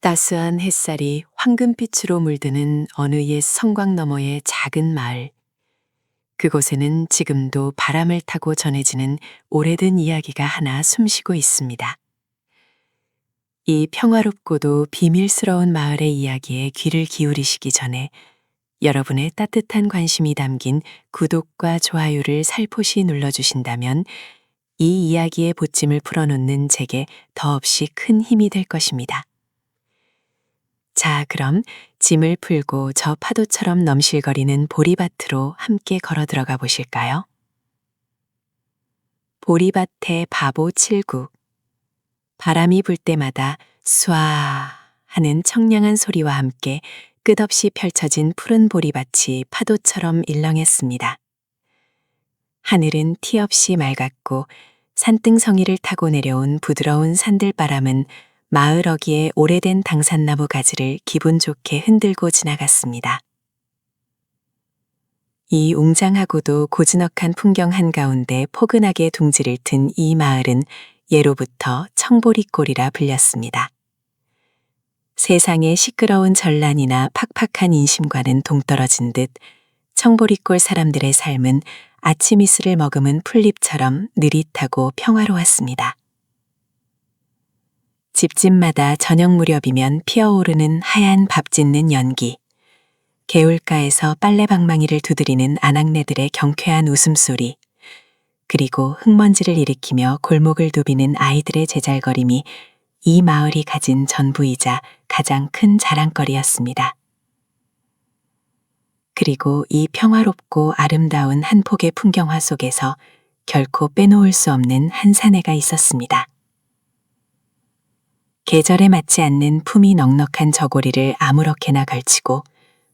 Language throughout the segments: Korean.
따스한 햇살이 황금빛으로 물드는 어느 옛 성곽 너머의 작은 마을. 그곳에는 지금도 바람을 타고 전해지는 오래된 이야기가 하나 숨쉬고 있습니다. 이 평화롭고도 비밀스러운 마을의 이야기에 귀를 기울이시기 전에 여러분의 따뜻한 관심이 담긴 구독과 좋아요를 살포시 눌러주신다면 이 이야기의 보찜을 풀어놓는 제게 더없이 큰 힘이 될 것입니다. 자, 그럼 짐을 풀고 저 파도처럼 넘실거리는 보리밭으로 함께 걸어 들어가 보실까요? 보리밭의 바보 칠구. 바람이 불 때마다 쏴 하는 청량한 소리와 함께 끝없이 펼쳐진 푸른 보리밭이 파도처럼 일렁했습니다. 하늘은 티 없이 맑았고 산등성이를 타고 내려온 부드러운 산들바람은 마을 어귀의 오래된 당산나무 가지를 기분 좋게 흔들고 지나갔습니다. 이 웅장하고도 고즈넉한 풍경 한가운데 포근하게 둥지를 튼 이 마을은 예로부터 청보리골이라 불렸습니다. 세상의 시끄러운 전란이나 팍팍한 인심과는 동떨어진 듯 청보리골 사람들의 삶은 아침 이슬을 머금은 풀잎처럼 느릿하고 평화로웠습니다. 집집마다 저녁 무렵이면 피어오르는 하얀 밥 짓는 연기, 개울가에서 빨래방망이를 두드리는 아낙네들의 경쾌한 웃음소리, 그리고 흙먼지를 일으키며 골목을 누비는 아이들의 제잘거림이 이 마을이 가진 전부이자 가장 큰 자랑거리였습니다. 그리고 이 평화롭고 아름다운 한 폭의 풍경화 속에서 결코 빼놓을 수 없는 한 사내가 있었습니다. 계절에 맞지 않는 품이 넉넉한 저고리를 아무렇게나 걸치고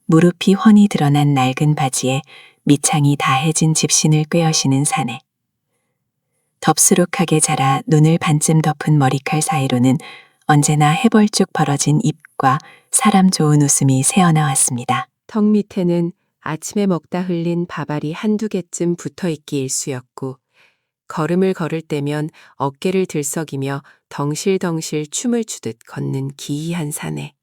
무릎이 훤히 드러난 낡은 바지에 밑창이 다해진 집신을 꿰어시는 사내. 덥수룩하게 자라 눈을 반쯤 덮은 머리칼 사이로는 언제나 해벌쭉 벌어진 입과 사람 좋은 웃음이 새어나왔습니다. 턱 밑에는 아침에 먹다 흘린 밥알이 한두 개쯤 붙어있기 일쑤였고 걸음을 걸을 때면 어깨를 들썩이며 덩실덩실 춤을 추듯 걷는 기이한 사내.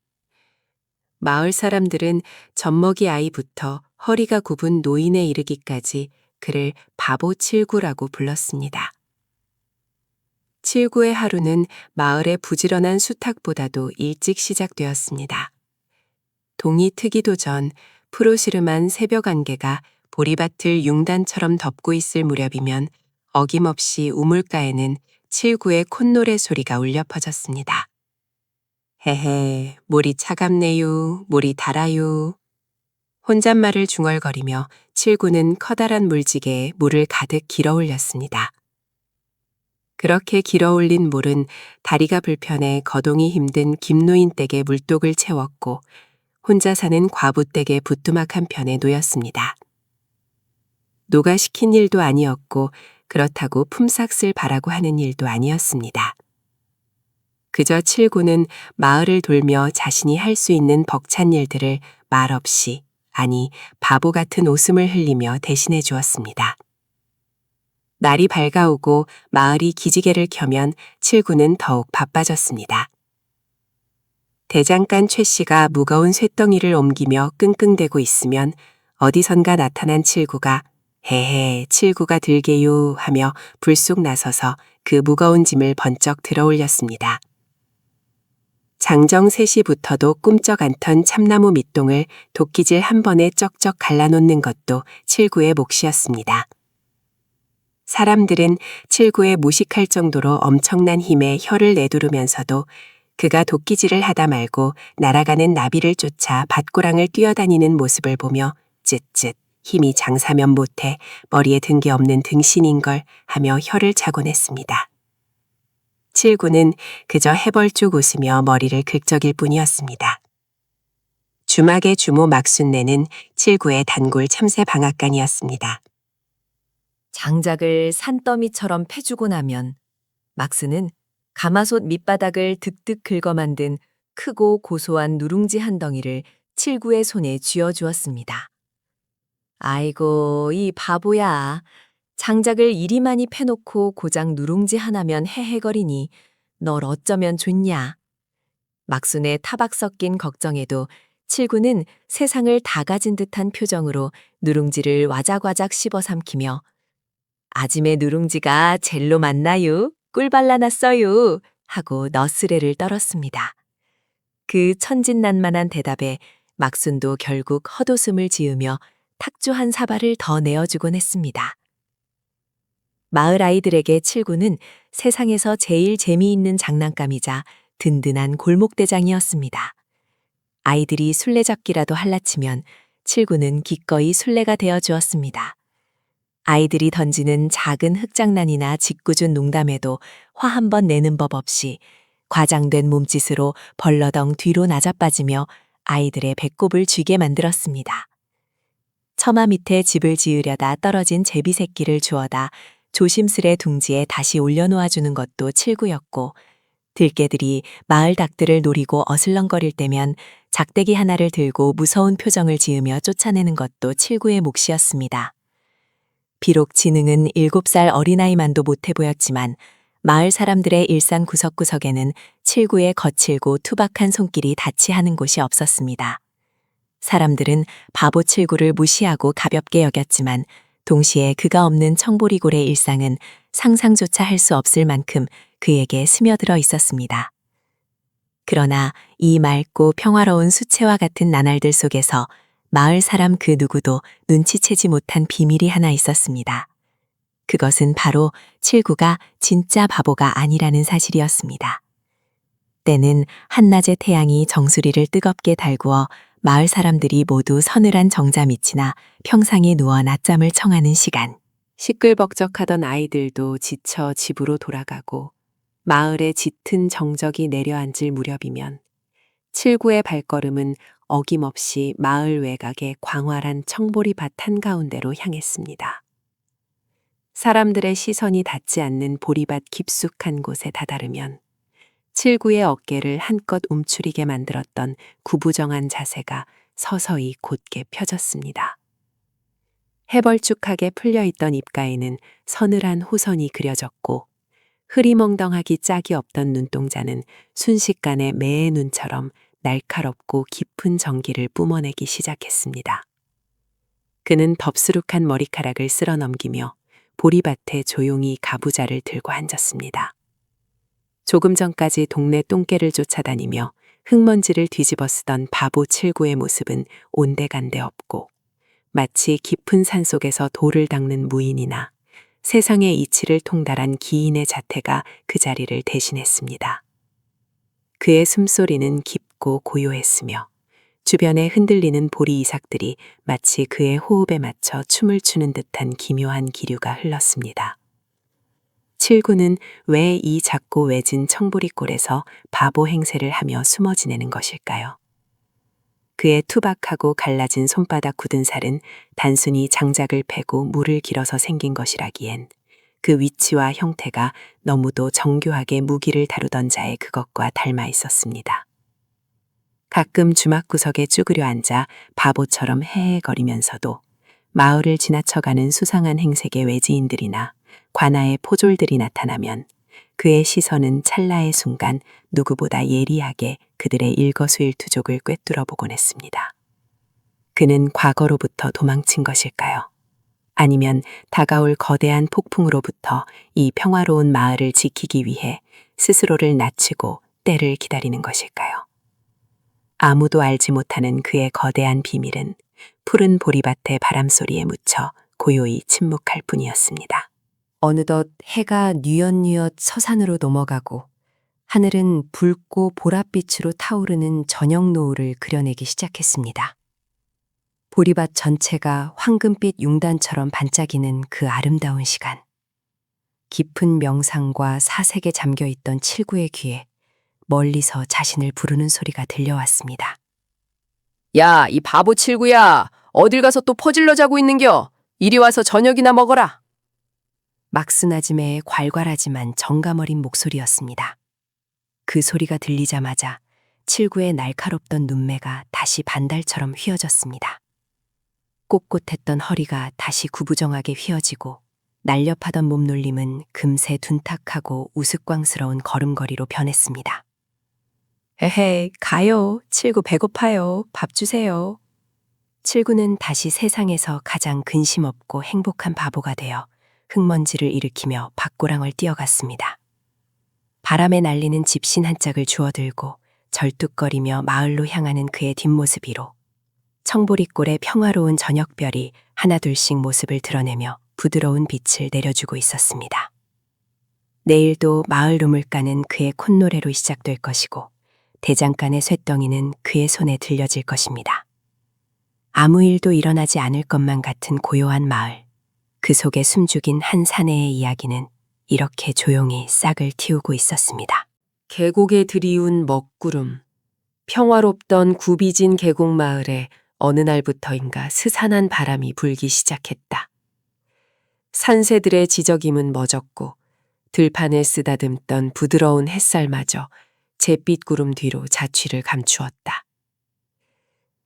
마을 사람들은 젖먹이 아이부터 허리가 굽은 노인에 이르기까지 그를 바보 칠구라고 불렀습니다. 칠구의 하루는 마을의 부지런한 수탉보다도 일찍 시작되었습니다. 동이 트기도 전 푸르시름한 새벽 안개가 보리밭을 융단처럼 덮고 있을 무렵이면 어김없이 우물가에는 칠구의 콧노래 소리가 울려 퍼졌습니다. 헤헤, 물이 차갑네요, 물이 달아요. 혼잣말을 중얼거리며 칠구는 커다란 물지개에 물을 가득 길어 올렸습니다. 그렇게 길어 올린 물은 다리가 불편해 거동이 힘든 김노인 댁의 물독을 채웠고 혼자 사는 과부 댁의 부뚜막 한 편에 놓였습니다. 노가 시킨 일도 아니었고 그렇다고 품삯을 바라고 하는 일도 아니었습니다. 그저 칠구는 마을을 돌며 자신이 할 수 있는 벅찬 일들을 말없이, 아니 바보 같은 웃음을 흘리며 대신해 주었습니다. 날이 밝아오고 마을이 기지개를 켜면 칠구는 더욱 바빠졌습니다. 대장간 최 씨가 무거운 쇳덩이를 옮기며 끙끙대고 있으면 어디선가 나타난 칠구가 헤헤 칠구가 들게요 하며 불쑥 나서서 그 무거운 짐을 번쩍 들어 올렸습니다. 장정 3시부터도 꿈쩍 않던 참나무 밑동을 도끼질 한 번에 쩍쩍 갈라놓는 것도 칠구의 몫이었습니다. 사람들은 칠구에 무식할 정도로 엄청난 힘에 혀를 내두르면서도 그가 도끼질을 하다 말고 날아가는 나비를 쫓아 밭고랑을 뛰어다니는 모습을 보며 쯧쯧 힘이 장사면 못해 머리에 든 게 없는 등신인걸 하며 혀를 차곤 했습니다. 칠구는 그저 해벌쭉 웃으며 머리를 긁적일 뿐이었습니다. 주막의 주모 막순내는 칠구의 단골 참새 방앗간이었습니다. 장작을 산더미처럼 패주고 나면 막스는 가마솥 밑바닥을 득득 긁어 만든 크고 고소한 누룽지 한 덩이를 칠구의 손에 쥐어주었습니다. 아이고, 이 바보야. 장작을 이리 많이 패놓고 고작 누룽지 하나면 헤헤거리니 널 어쩌면 좋냐. 막순의 타박 섞인 걱정에도 칠구는 세상을 다 가진 듯한 표정으로 누룽지를 와작와작 씹어 삼키며 아짐의 누룽지가 젤로 맞나요? 꿀 발라놨어요. 하고 너스레를 떨었습니다. 그 천진난만한 대답에 막순도 결국 헛웃음을 지으며 탁주 한 사발을 더 내어주곤 했습니다. 마을 아이들에게 칠구는 세상에서 제일 재미있는 장난감이자 든든한 골목대장이었습니다. 아이들이 술래잡기라도 할라치면 칠구는 기꺼이 술래가 되어 주었습니다. 아이들이 던지는 작은 흙장난이나 짓궂은 농담에도 화 한 번 내는 법 없이 과장된 몸짓으로 벌러덩 뒤로 나자빠지며 아이들의 배꼽을 쥐게 만들었습니다. 처마 밑에 집을 지으려다 떨어진 제비 새끼를 주워다 조심스레 둥지에 다시 올려놓아주는 것도 칠구였고, 들개들이 마을 닭들을 노리고 어슬렁거릴 때면 작대기 하나를 들고 무서운 표정을 지으며 쫓아내는 것도 칠구의 몫이었습니다. 비록 지능은 7살 어린아이만도 못해 보였지만 마을 사람들의 일상 구석구석에는 칠구의 거칠고 투박한 손길이 닿지 않은 곳이 없었습니다. 사람들은 바보 칠구를 무시하고 가볍게 여겼지만 동시에 그가 없는 청보리골의 일상은 상상조차 할 수 없을 만큼 그에게 스며들어 있었습니다. 그러나 이 맑고 평화로운 수채화 같은 나날들 속에서 마을 사람 그 누구도 눈치채지 못한 비밀이 하나 있었습니다. 그것은 바로 칠구가 진짜 바보가 아니라는 사실이었습니다. 때는 한낮의 태양이 정수리를 뜨겁게 달구어 마을 사람들이 모두 서늘한 정자 밑이나 평상에 누워 낮잠을 청하는 시간. 시끌벅적하던 아이들도 지쳐 집으로 돌아가고 마을의 짙은 정적이 내려앉을 무렵이면 칠구의 발걸음은 어김없이 마을 외곽의 광활한 청보리밭 한가운데로 향했습니다. 사람들의 시선이 닿지 않는 보리밭 깊숙한 곳에 다다르면 칠구의 어깨를 한껏 움츠리게 만들었던 구부정한 자세가 서서히 곧게 펴졌습니다. 해벌쭉하게 풀려있던 입가에는 서늘한 호선이 그려졌고 흐리멍덩하기 짝이 없던 눈동자는 순식간에 매의 눈처럼 날카롭고 깊은 정기를 뿜어내기 시작했습니다. 그는 덥수룩한 머리카락을 쓸어 넘기며 보리밭에 조용히 가부좌를 들고 앉았습니다. 조금 전까지 동네 똥개를 쫓아다니며 흙먼지를 뒤집어 쓰던 바보 칠구의 모습은 온데간데 없고 마치 깊은 산속에서 돌을 닦는 무인이나 세상의 이치를 통달한 기인의 자태가 그 자리를 대신했습니다. 그의 숨소리는 깊고 고요했으며 주변에 흔들리는 보리 이삭들이 마치 그의 호흡에 맞춰 춤을 추는 듯한 기묘한 기류가 흘렀습니다. 칠구는 왜 이 작고 외진 청보리골에서 바보 행세를 하며 숨어 지내는 것일까요? 그의 투박하고 갈라진 손바닥 굳은 살은 단순히 장작을 패고 물을 길어서 생긴 것이라기엔 그 위치와 형태가 너무도 정교하게 무기를 다루던 자의 그것과 닮아 있었습니다. 가끔 주막구석에 쭈그려 앉아 바보처럼 헤헤거리면서도 마을을 지나쳐가는 수상한 행색의 외지인들이나 관아의 포졸들이 나타나면 그의 시선은 찰나의 순간 누구보다 예리하게 그들의 일거수일투족을 꿰뚫어 보곤 했습니다. 그는 과거로부터 도망친 것일까요? 아니면 다가올 거대한 폭풍으로부터 이 평화로운 마을을 지키기 위해 스스로를 낮추고 때를 기다리는 것일까요? 아무도 알지 못하는 그의 거대한 비밀은 푸른 보리밭의 바람소리에 묻혀 고요히 침묵할 뿐이었습니다. 어느덧 해가 뉘엿뉘엿 서산으로 넘어가고 하늘은 붉고 보랏빛으로 타오르는 저녁 노을을 그려내기 시작했습니다. 보리밭 전체가 황금빛 융단처럼 반짝이는 그 아름다운 시간. 깊은 명상과 사색에 잠겨있던 칠구의 귀에 멀리서 자신을 부르는 소리가 들려왔습니다. 야, 이 바보 칠구야. 어딜 가서 또 퍼질러 자고 있는겨? 이리 와서 저녁이나 먹어라. 막스나짐의 괄괄하지만 정감 어린 목소리였습니다. 그 소리가 들리자마자 칠구의 날카롭던 눈매가 다시 반달처럼 휘어졌습니다. 꼿꼿했던 허리가 다시 구부정하게 휘어지고 날렵하던 몸놀림은 금세 둔탁하고 우스꽝스러운 걸음걸이로 변했습니다. 에헤이, 가요. 칠구 배고파요. 밥 주세요. 칠구는 다시 세상에서 가장 근심 없고 행복한 바보가 되어 흙먼지를 일으키며 밭고랑을 뛰어갔습니다. 바람에 날리는 집신 한 짝을 주워들고 절뚝거리며 마을로 향하는 그의 뒷모습 위로 청보리꼴의 평화로운 저녁별이 하나둘씩 모습을 드러내며 부드러운 빛을 내려주고 있었습니다. 내일도 마을 우물가는 그의 콧노래로 시작될 것이고 대장간의 쇳덩이는 그의 손에 들려질 것입니다. 아무 일도 일어나지 않을 것만 같은 고요한 마을, 그 속에 숨죽인 한 사내의 이야기는 이렇게 조용히 싹을 틔우고 있었습니다. 계곡에 들이운 먹구름. 평화롭던 구비진 계곡 마을에 어느 날부터인가 스산한 바람이 불기 시작했다. 산새들의 지저김은 멎었고 들판에 쓰다듬던 부드러운 햇살마저 잿빛 구름 뒤로 자취를 감추었다.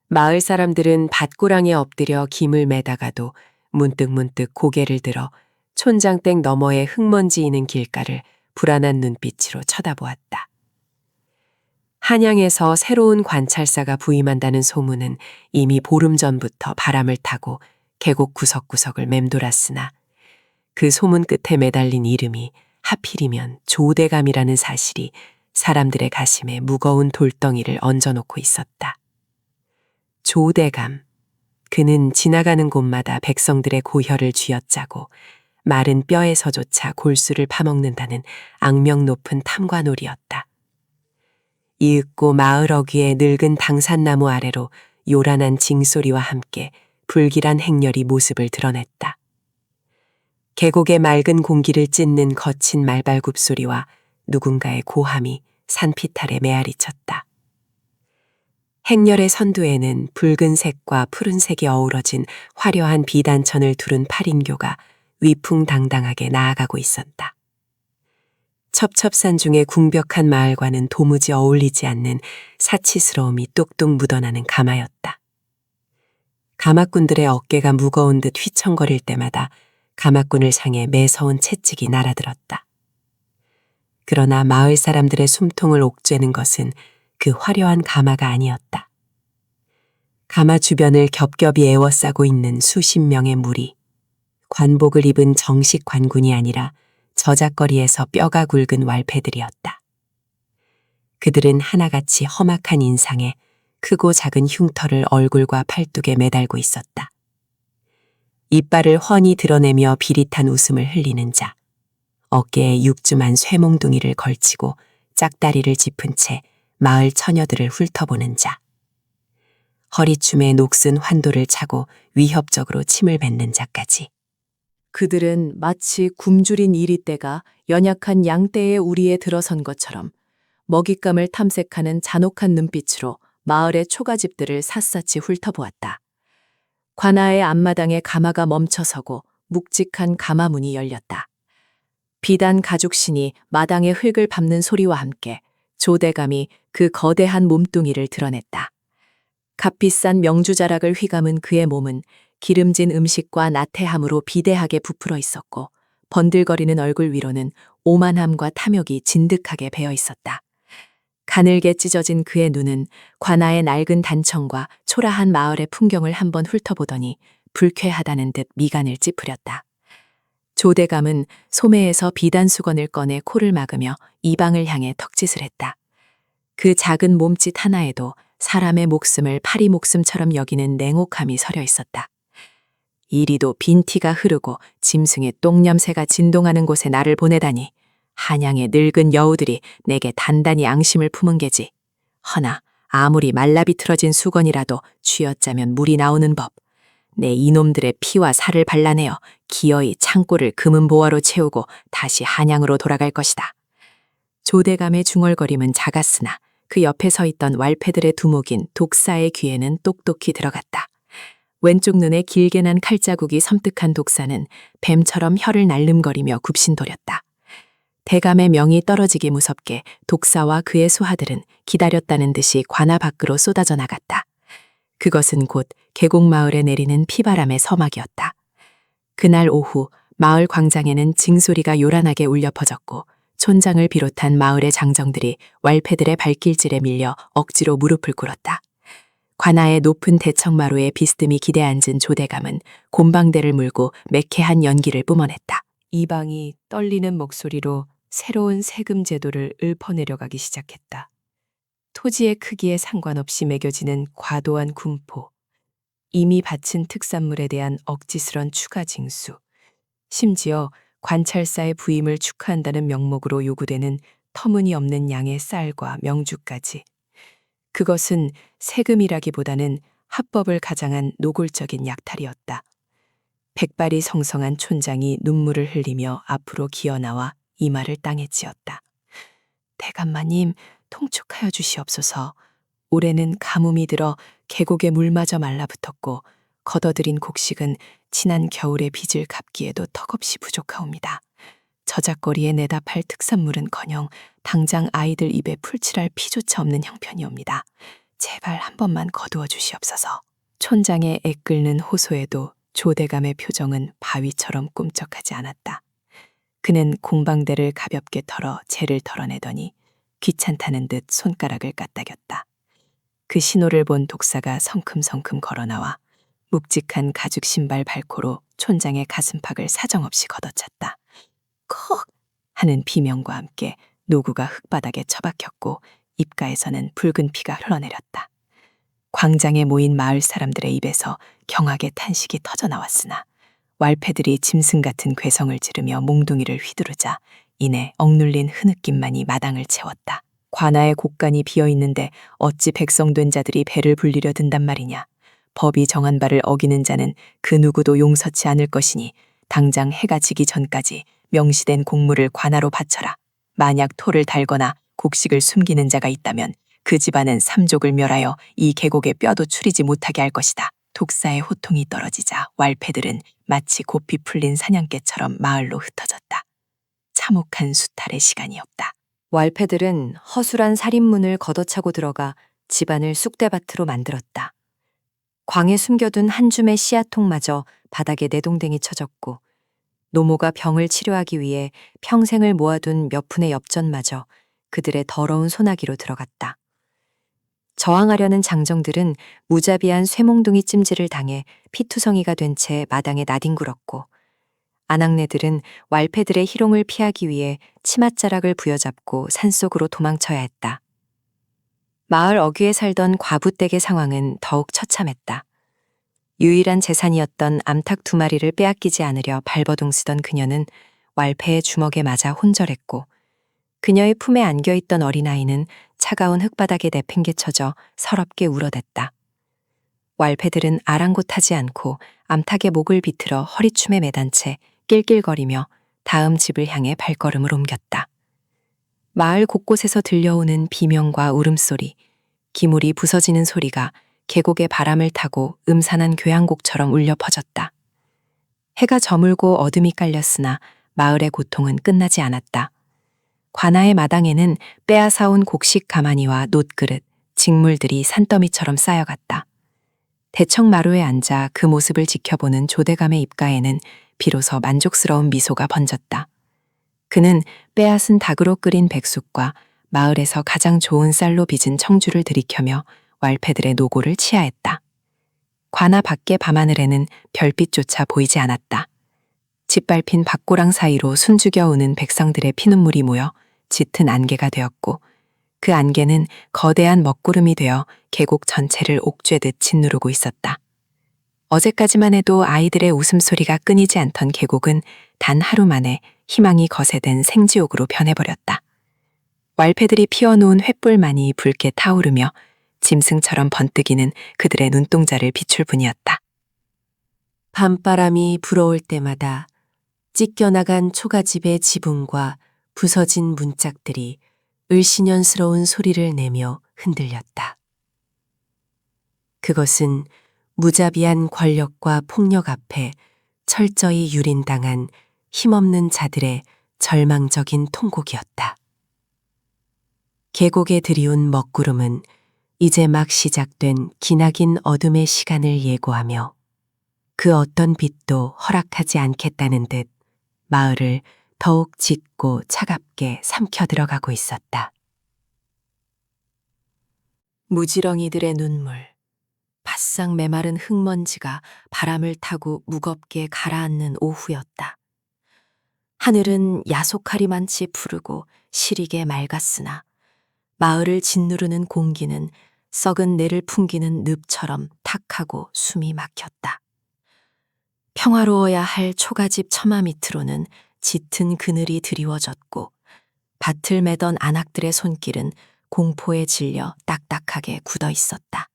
마을 사람들은 밭고랑에 엎드려 김을 매다가도 문득문득 고개를 들어 촌장댁 너머에 흙먼지 있는 길가를 불안한 눈빛으로 쳐다보았다. 한양에서 새로운 관찰사가 부임한다는 소문은 이미 보름 전부터 바람을 타고 계곡 구석구석을 맴돌았으나 그 소문 끝에 매달린 이름이 하필이면 조대감이라는 사실이 사람들의 가심에 무거운 돌덩이를 얹어놓고 있었다. 조대감. 그는 지나가는 곳마다 백성들의 고혈을 쥐어짜고 마른 뼈에서조차 골수를 파먹는다는 악명 높은 탐관오리였다. 이윽고 마을 어귀의 늙은 당산나무 아래로 요란한 징소리와 함께 불길한 행렬이 모습을 드러냈다. 계곡의 맑은 공기를 찢는 거친 말발굽 소리와 누군가의 고함이 산피탈에 메아리쳤다. 행렬의 선두에는 붉은색과 푸른색이 어우러진 화려한 비단천을 두른 8인교가 위풍당당하게 나아가고 있었다. 첩첩산 중의 궁벽한 마을과는 도무지 어울리지 않는 사치스러움이 뚝뚝 묻어나는 가마였다. 가마꾼들의 어깨가 무거운 듯 휘청거릴 때마다 가마꾼을 향해 매서운 채찍이 날아들었다. 그러나 마을 사람들의 숨통을 옥죄는 것은 그 화려한 가마가 아니었다. 가마 주변을 겹겹이 에워싸고 있는 수십 명의 무리, 관복을 입은 정식 관군이 아니라 저작거리에서 뼈가 굵은 왈패들이었다. 그들은 하나같이 험악한 인상에 크고 작은 흉터를 얼굴과 팔뚝에 매달고 있었다. 이빨을 훤히 드러내며 비릿한 웃음을 흘리는 자, 어깨에 육중한 쇠몽둥이를 걸치고 짝다리를 짚은 채 마을 처녀들을 훑어보는 자, 허리춤에 녹슨 환도를 차고 위협적으로 침을 뱉는 자까지. 그들은 마치 굶주린 이리떼가 연약한 양떼의 우리에 들어선 것처럼 먹잇감을 탐색하는 잔혹한 눈빛으로 마을의 초가집들을 샅샅이 훑어보았다. 관아의 앞마당에 가마가 멈춰서고 묵직한 가마문이 열렸다. 비단 가죽신이 마당의 흙을 밟는 소리와 함께 조대감이 그 거대한 몸뚱이를 드러냈다. 값비싼 명주자락을 휘감은 그의 몸은 기름진 음식과 나태함으로 비대하게 부풀어 있었고 번들거리는 얼굴 위로는 오만함과 탐욕이 진득하게 배어 있었다. 가늘게 찢어진 그의 눈은 관아의 낡은 단청과 초라한 마을의 풍경을 한번 훑어보더니 불쾌하다는 듯 미간을 찌푸렸다. 조대감은 소매에서 비단 수건을 꺼내 코를 막으며 이방을 향해 턱짓을 했다. 그 작은 몸짓 하나에도 사람의 목숨을 파리 목숨처럼 여기는 냉혹함이 서려 있었다. 이리도 빈티가 흐르고 짐승의 똥냄새가 진동하는 곳에 나를 보내다니 한양의 늙은 여우들이 내게 단단히 앙심을 품은 게지. 허나 아무리 말라비틀어진 수건이라도 쥐어짜면 물이 나오는 법. 내 이놈들의 피와 살을 발라내어 기어이 창고를 금은 보화로 채우고 다시 한양으로 돌아갈 것이다. 조대감의 중얼거림은 작았으나 그 옆에 서 있던 왈패들의 두목인 독사의 귀에는 똑똑히 들어갔다. 왼쪽 눈에 길게 난 칼자국이 섬뜩한 독사는 뱀처럼 혀를 날름거리며 굽신거렸다. 대감의 명이 떨어지기 무섭게 독사와 그의 수하들은 기다렸다는 듯이 관아 밖으로 쏟아져 나갔다. 그것은 곧 계곡마을에 내리는 피바람의 서막이었다. 그날 오후 마을 광장에는 징소리가 요란하게 울려 퍼졌고 촌장을 비롯한 마을의 장정들이 왈패들의 발길질에 밀려 억지로 무릎을 꿇었다. 관아의 높은 대청마루에 비스듬히 기대 앉은 조대감은 곰방대를 물고 매캐한 연기를 뿜어냈다. 이방이 떨리는 목소리로 새로운 세금 제도를 읊어내려가기 시작했다. 토지의 크기에 상관없이 매겨지는 과도한 군포, 이미 바친 특산물에 대한 억지스런 추가 징수, 심지어 관찰사의 부임을 축하한다는 명목으로 요구되는 터무니없는 양의 쌀과 명주까지. 그것은 세금이라기보다는 합법을 가장한 노골적인 약탈이었다. 백발이 성성한 촌장이 눈물을 흘리며 앞으로 기어나와 이마를 땅에 찧었다. 대감마님, 통촉하여 주시옵소서. 올해는 가뭄이 들어 계곡에 물마저 말라붙었고 걷어들인 곡식은 지난 겨울의 빚을 갚기에도 턱없이 부족하옵니다. 저작거리에 내다 팔 특산물은커녕 당장 아이들 입에 풀칠할 피조차 없는 형편이옵니다. 제발 한 번만 거두어 주시옵소서. 촌장의 애끓는 호소에도 조대감의 표정은 바위처럼 꿈쩍하지 않았다. 그는 공방대를 가볍게 털어 재를 털어내더니 귀찮다는 듯 손가락을 까딱였다. 그 신호를 본 독사가 성큼성큼 걸어나와 묵직한 가죽 신발 발코로 촌장의 가슴팍을 사정없이 걷어찼다. 컥 하는 비명과 함께 노구가 흙바닥에 처박혔고 입가에서는 붉은 피가 흘러내렸다. 광장에 모인 마을 사람들의 입에서 경악의 탄식이 터져나왔으나 왈패들이 짐승 같은 괴성을 지르며 몽둥이를 휘두르자 이내 억눌린 흐느낌만이 마당을 채웠다. 관아의 곳간이 비어있는데 어찌 백성된 자들이 배를 불리려 든단 말이냐. 법이 정한 바를 어기는 자는 그 누구도 용서치 않을 것이니 당장 해가 지기 전까지 명시된 공물을 관아로 바쳐라. 만약 토를 달거나 곡식을 숨기는 자가 있다면 그 집안은 삼족을 멸하여 이 계곡에 뼈도 추리지 못하게 할 것이다. 독사의 호통이 떨어지자 왈패들은 마치 고삐 풀린 사냥개처럼 마을로 흩어졌다. 참혹한 수탈의 시간이었다. 왈패들은 허술한 살인문을 걷어차고 들어가 집안을 쑥대밭으로 만들었다. 광에 숨겨둔 한 줌의 씨앗통마저 바닥에 내동댕이 쳐졌고 노모가 병을 치료하기 위해 평생을 모아둔 몇 푼의 엽전마저 그들의 더러운 소나기로 들어갔다. 저항하려는 장정들은 무자비한 쇠몽둥이 찜질을 당해 피투성이가 된 채 마당에 나뒹굴었고 아낙네들은 왈패들의 희롱을 피하기 위해 치맛자락을 부여잡고 산속으로 도망쳐야 했다. 마을 어귀에 살던 과부댁의 상황은 더욱 처참했다. 유일한 재산이었던 암탉 2마리를 빼앗기지 않으려 발버둥 쓰던 그녀는 왈패의 주먹에 맞아 혼절했고 그녀의 품에 안겨있던 어린아이는 차가운 흙바닥에 내팽개쳐져 서럽게 울어댔다. 왈패들은 아랑곳하지 않고 암탉의 목을 비틀어 허리춤에 매단 채 낄낄거리며 다음 집을 향해 발걸음을 옮겼다. 마을 곳곳에서 들려오는 비명과 울음소리, 기물이 부서지는 소리가 계곡의 바람을 타고 음산한 교향곡처럼 울려 퍼졌다. 해가 저물고 어둠이 깔렸으나 마을의 고통은 끝나지 않았다. 관아의 마당에는 빼앗아온 곡식 가마니와 놋그릇, 직물들이 산더미처럼 쌓여갔다. 대청마루에 앉아 그 모습을 지켜보는 조대감의 입가에는 비로소 만족스러운 미소가 번졌다. 그는 빼앗은 닭으로 끓인 백숙과 마을에서 가장 좋은 쌀로 빚은 청주를 들이켜며 왈패들의 노고를 치하했다. 관아 밖의 밤하늘에는 별빛조차 보이지 않았다. 짓밟힌 밭고랑 사이로 숨죽여 오는 백성들의 피눈물이 모여 짙은 안개가 되었고 그 안개는 거대한 먹구름이 되어 계곡 전체를 옥죄듯 짓누르고 있었다. 어제까지만 해도 아이들의 웃음소리가 끊이지 않던 계곡은 단 하루 만에 희망이 거세된 생지옥으로 변해버렸다. 왈패들이 피워놓은 횃불만이 붉게 타오르며 짐승처럼 번뜩이는 그들의 눈동자를 비출 뿐이었다. 밤바람이 불어올 때마다 찢겨나간 초가집의 지붕과 부서진 문짝들이 을씨년스러운 소리를 내며 흔들렸다. 그것은 무자비한 권력과 폭력 앞에 철저히 유린당한 힘없는 자들의 절망적인 통곡이었다. 계곡에 들이운 먹구름은 이제 막 시작된 기나긴 어둠의 시간을 예고하며 그 어떤 빛도 허락하지 않겠다는 듯 마을을 더욱 짙고 차갑게 삼켜 들어가고 있었다. 무지렁이들의 눈물, 바싹 메마른 흙먼지가 바람을 타고 무겁게 가라앉는 오후였다. 하늘은 야속하리만치 푸르고 시리게 맑았으나 마을을 짓누르는 공기는 썩은 내를 풍기는 늪처럼 탁하고 숨이 막혔다. 평화로워야 할 초가집 처마 밑으로는 짙은 그늘이 드리워졌고 밭을 매던 안악들의 손길은 공포에 질려 딱딱하게 굳어 있었다.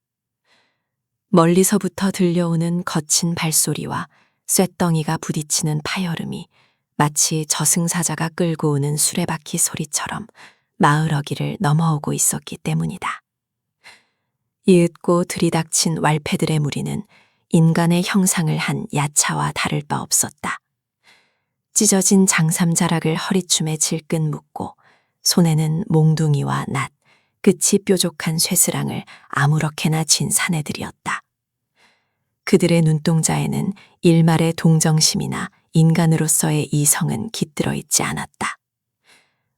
멀리서부터 들려오는 거친 발소리와 쇳덩이가 부딪히는 파여름이 마치 저승사자가 끌고 오는 수레바퀴 소리처럼 마을 어귀를 넘어오고 있었기 때문이다. 이윽고 들이닥친 왈패들의 무리는 인간의 형상을 한 야차와 다를 바 없었다. 찢어진 장삼자락을 허리춤에 질끈 묶고 손에는 몽둥이와 낫, 끝이 뾰족한 쇠스랑을 아무렇게나 쥔 사내들이었다. 그들의 눈동자에는 일말의 동정심이나 인간으로서의 이성은 깃들어 있지 않았다.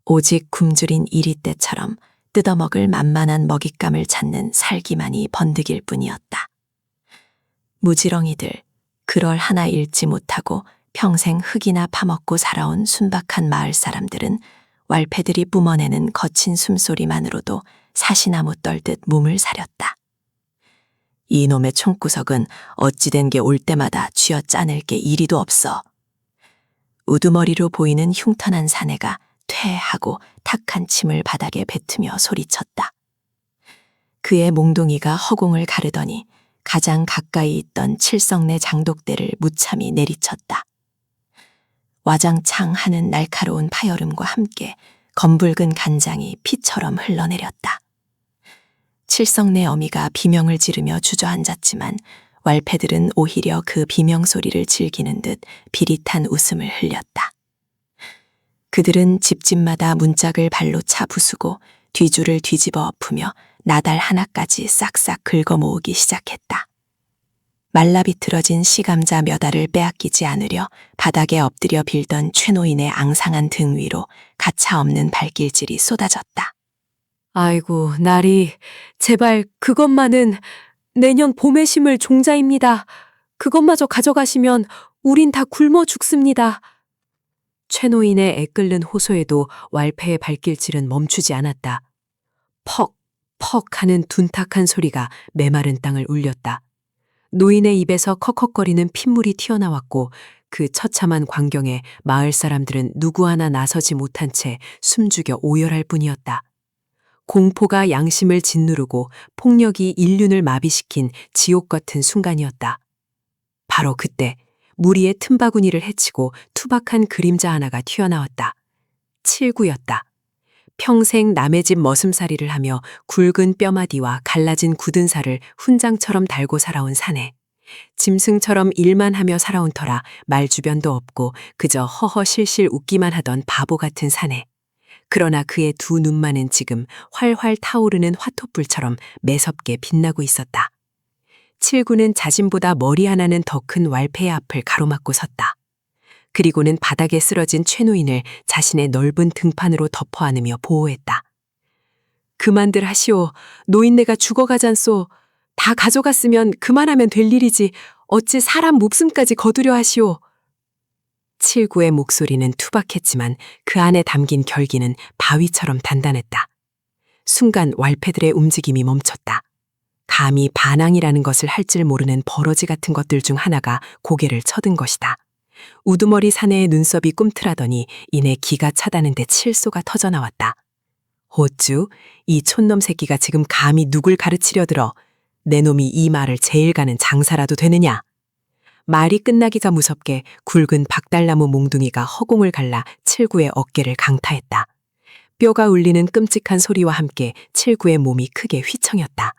오직 굶주린 이리떼처럼 뜯어먹을 만만한 먹잇감을 찾는 살기만이 번득일 뿐이었다. 무지렁이들, 그럴 하나 잃지 못하고 평생 흙이나 파먹고 살아온 순박한 마을 사람들은 왈패들이 뿜어내는 거친 숨소리만으로도 사시나무 떨듯 몸을 사렸다. 이놈의 총구석은 어찌된 게 올 때마다 쥐어 짜낼 게 이리도 없어. 우두머리로 보이는 흉터난 사내가 퇴하고 탁한 침을 바닥에 뱉으며 소리쳤다. 그의 몽둥이가 허공을 가르더니 가장 가까이 있던 칠성내 장독대를 무참히 내리쳤다. 와장창 하는 날카로운 파여름과 함께 검붉은 간장이 피처럼 흘러내렸다. 칠성내 어미가 비명을 지르며 주저앉았지만 왈패들은 오히려 그 비명 소리를 즐기는 듯 비릿한 웃음을 흘렸다. 그들은 집집마다 문짝을 발로 차 부수고 뒤줄을 뒤집어 엎으며 나달 하나까지 싹싹 긁어 모으기 시작했다. 말라비틀어진 씨감자 몇 알을 빼앗기지 않으려 바닥에 엎드려 빌던 최노인의 앙상한 등 위로 가차없는 발길질이 쏟아졌다. 아이고, 나리, 제발 그것만은 내년 봄에 심을 종자입니다. 그것마저 가져가시면 우린 다 굶어 죽습니다. 최노인의 애끓는 호소에도 왈패의 발길질은 멈추지 않았다. 퍽, 퍽 하는 둔탁한 소리가 메마른 땅을 울렸다. 노인의 입에서 컥컥거리는 핏물이 튀어나왔고 그 처참한 광경에 마을 사람들은 누구 하나 나서지 못한 채 숨죽여 오열할 뿐이었다. 공포가 양심을 짓누르고 폭력이 인륜을 마비시킨 지옥 같은 순간이었다. 바로 그때 무리의 틈바구니를 헤치고 투박한 그림자 하나가 튀어나왔다. 칠구였다. 평생 남의 집 머슴살이를 하며 굵은 뼈마디와 갈라진 굳은 살을 훈장처럼 달고 살아온 사내. 짐승처럼 일만 하며 살아온 터라 말 주변도 없고 그저 허허실실 웃기만 하던 바보 같은 사내. 그러나 그의 두 눈만은 지금 활활 타오르는 화토불처럼 매섭게 빛나고 있었다. 칠구는 자신보다 머리 하나는 더 큰 왈패의 앞을 가로막고 섰다. 그리고는 바닥에 쓰러진 최노인을 자신의 넓은 등판으로 덮어 안으며 보호했다. 그만들 하시오. 노인네가 죽어가잖소. 다 가져갔으면 그만하면 될 일이지. 어찌 사람 목숨까지 거두려 하시오. 칠구의 목소리는 투박했지만 그 안에 담긴 결기는 바위처럼 단단했다. 순간 왈패들의 움직임이 멈췄다. 감히 반항이라는 것을 할 줄 모르는 버러지 같은 것들 중 하나가 고개를 쳐든 것이다. 우두머리 사내의 눈썹이 꿈틀하더니 이내 기가 차다는 데 칠소가 터져나왔다. 호쭈, 이 촌놈 새끼가 지금 감히 누굴 가르치려 들어. 내 놈이 이 말을 제일 가는 장사라도 되느냐. 말이 끝나기가 무섭게 굵은 박달나무 몽둥이가 허공을 갈라 칠구의 어깨를 강타했다. 뼈가 울리는 끔찍한 소리와 함께 칠구의 몸이 크게 휘청였다.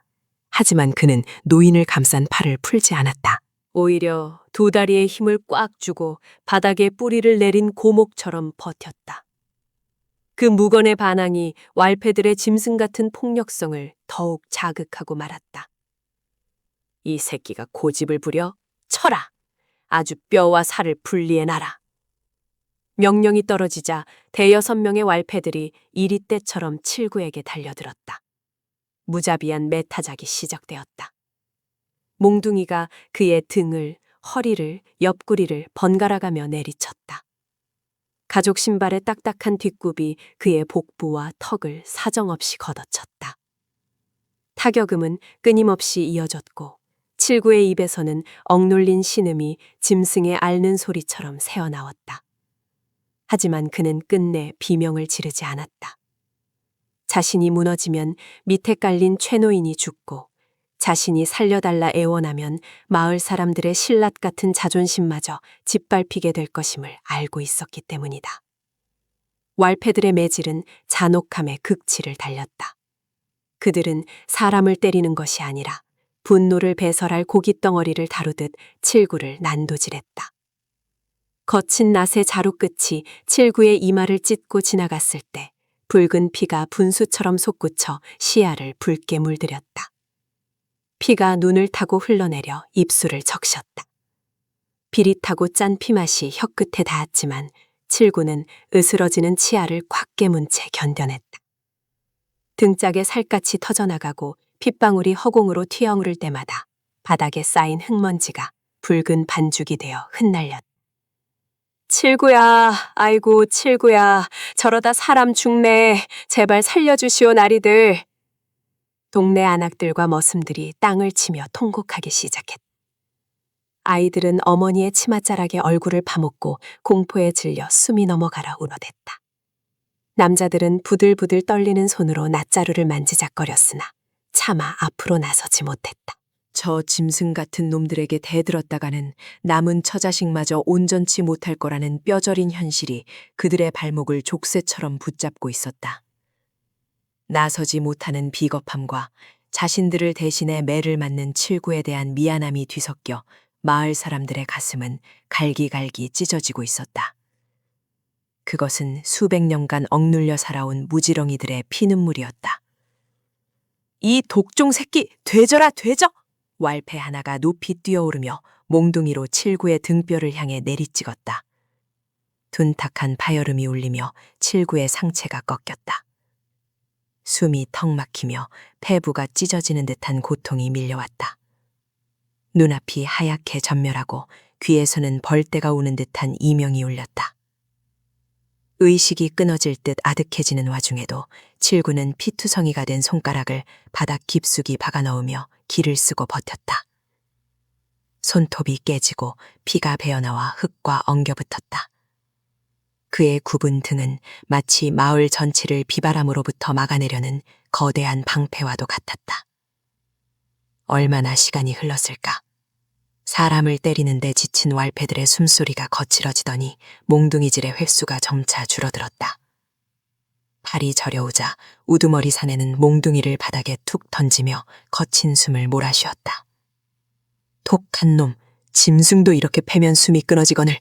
하지만 그는 노인을 감싼 팔을 풀지 않았다. 오히려 두 다리에 힘을 꽉 주고 바닥에 뿌리를 내린 고목처럼 버텼다. 그 무건의 반항이 왈패들의 짐승 같은 폭력성을 더욱 자극하고 말았다. 이 새끼가 고집을 부려 쳐라. 아주 뼈와 살을 분리해놔라. 명령이 떨어지자 대여섯 명의 왈패들이 이리떼처럼 칠구에게 달려들었다. 무자비한 매타작이 시작되었다. 몽둥이가 그의 등을, 허리를, 옆구리를 번갈아가며 내리쳤다. 가죽 신발의 딱딱한 뒷굽이 그의 복부와 턱을 사정없이 걷어쳤다. 타격음은 끊임없이 이어졌고 칠구의 입에서는 억눌린 신음이 짐승의 앓는 소리처럼 새어나왔다. 하지만 그는 끝내 비명을 지르지 않았다. 자신이 무너지면 밑에 깔린 최노인이 죽고 자신이 살려달라 애원하면 마을 사람들의 신랏 같은 자존심마저 짓밟히게 될 것임을 알고 있었기 때문이다. 왈패들의 매질은 잔혹함의 극치를 달렸다. 그들은 사람을 때리는 것이 아니라 분노를 배설할 고깃덩어리를 다루듯 칠구를 난도질했다. 거친 낫의 자루 끝이 칠구의 이마를 찢고 지나갔을 때 붉은 피가 분수처럼 솟구쳐 시야를 붉게 물들였다. 피가 눈을 타고 흘러내려 입술을 적셨다. 비릿하고 짠 피맛이 혀끝에 닿았지만 칠구는 으스러지는 치아를 꽉 깨문 채 견뎌냈다. 등짝에 살갗이 터져나가고 핏방울이 허공으로 튀어오를 때마다 바닥에 쌓인 흙먼지가 붉은 반죽이 되어 흩날렸다. 칠구야, 아이고 칠구야, 저러다 사람 죽네. 제발 살려주시오 나리들. 동네 안악들과 머슴들이 땅을 치며 통곡하기 시작했다. 아이들은 어머니의 치맛자락에 얼굴을 파묻고 공포에 질려 숨이 넘어가라 울어댔다. 남자들은 부들부들 떨리는 손으로 낫자루를 만지작거렸으나 차마 앞으로 나서지 못했다. 저 짐승 같은 놈들에게 대들었다가는 남은 처자식마저 온전치 못할 거라는 뼈저린 현실이 그들의 발목을 족쇄처럼 붙잡고 있었다. 나서지 못하는 비겁함과 자신들을 대신해 매를 맞는 칠구에 대한 미안함이 뒤섞여 마을 사람들의 가슴은 갈기갈기 찢어지고 있었다. 그것은 수백 년간 억눌려 살아온 무지렁이들의 피눈물이었다. 이 독종 새끼, 되져라 되져! 왈패 하나가 높이 뛰어오르며 몽둥이로 칠구의 등뼈를 향해 내리찍었다. 둔탁한 파열음이 울리며 칠구의 상체가 꺾였다. 숨이 턱 막히며 폐부가 찢어지는 듯한 고통이 밀려왔다. 눈앞이 하얗게 전멸하고 귀에서는 벌떼가 우는 듯한 이명이 울렸다. 의식이 끊어질 듯 아득해지는 와중에도 칠구는 피투성이가 된 손가락을 바닥 깊숙이 박아넣으며 기를 쓰고 버텼다. 손톱이 깨지고 피가 배어나와 흙과 엉겨붙었다. 그의 굽은 등은 마치 마을 전체를 비바람으로부터 막아내려는 거대한 방패와도 같았다. 얼마나 시간이 흘렀을까? 사람을 때리는데 지친 왈패들의 숨소리가 거칠어지더니 몽둥이질의 횟수가 점차 줄어들었다. 팔이 저려오자 우두머리 사내는 몽둥이를 바닥에 툭 던지며 거친 숨을 몰아쉬었다. 독한 놈, 짐승도 이렇게 패면 숨이 끊어지거늘.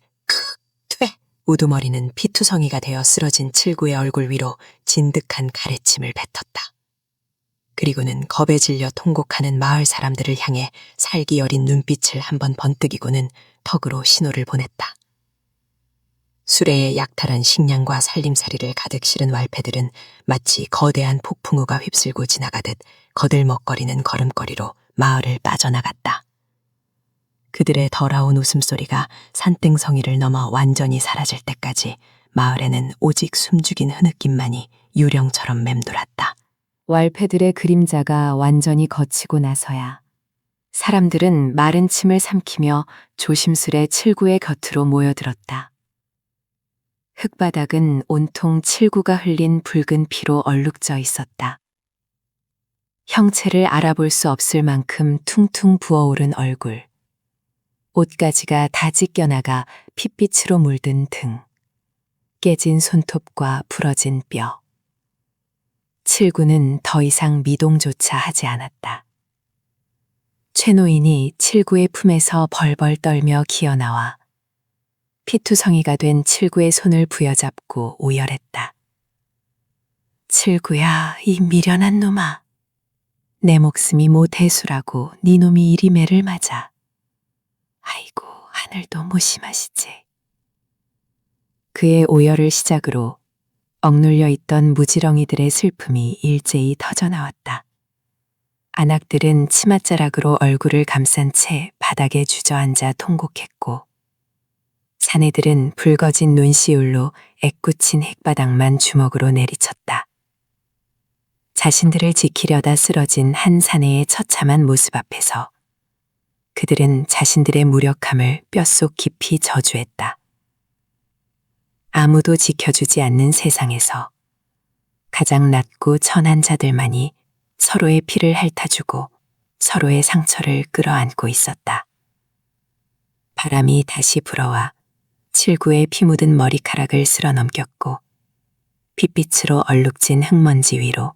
퇴! 우두머리는 피투성이가 되어 쓰러진 칠구의 얼굴 위로 진득한 가래침을 뱉었다. 그리고는 겁에 질려 통곡하는 마을 사람들을 향해 살기 어린 눈빛을 한번 번뜩이고는 턱으로 신호를 보냈다. 수레에 약탈한 식량과 살림살이를 가득 실은 왈패들은 마치 거대한 폭풍우가 휩쓸고 지나가듯 거들먹거리는 걸음걸이로 마을을 빠져나갔다. 그들의 더러운 웃음소리가 산땡성이를 넘어 완전히 사라질 때까지 마을에는 오직 숨죽인 흐느낌만이 유령처럼 맴돌았다. 왈패들의 그림자가 완전히 걷히고 나서야 사람들은 마른 침을 삼키며 조심스레 칠구의 곁으로 모여들었다. 흙바닥은 온통 칠구가 흘린 붉은 피로 얼룩져 있었다. 형체를 알아볼 수 없을 만큼 퉁퉁 부어오른 얼굴, 옷가지가 다 찢겨나가 핏빛으로 물든 등, 깨진 손톱과 부러진 뼈. 칠구는 더 이상 미동조차 하지 않았다. 최노인이 칠구의 품에서 벌벌 떨며 기어나와 피투성이가 된 칠구의 손을 부여잡고 오열했다. 칠구야, 이 미련한 놈아. 내 목숨이 모태수라고 네 놈이 이리 매를 맞아. 아이고, 하늘도 무심하시지. 그의 오열을 시작으로 억눌려 있던 무지렁이들의 슬픔이 일제히 터져나왔다. 안악들은 치맛자락으로 얼굴을 감싼 채 바닥에 주저앉아 통곡했고, 사내들은 붉어진 논시울로 애꿎인 흙바닥만 주먹으로 내리쳤다. 자신들을 지키려다 쓰러진 한 사내의 처참한 모습 앞에서 그들은 자신들의 무력함을 뼛속 깊이 저주했다. 아무도 지켜주지 않는 세상에서 가장 낮고 천한 자들만이 서로의 피를 핥아주고 서로의 상처를 끌어안고 있었다. 바람이 다시 불어와 칠구의 피 묻은 머리카락을 쓸어 넘겼고, 핏빛으로 얼룩진 흙먼지 위로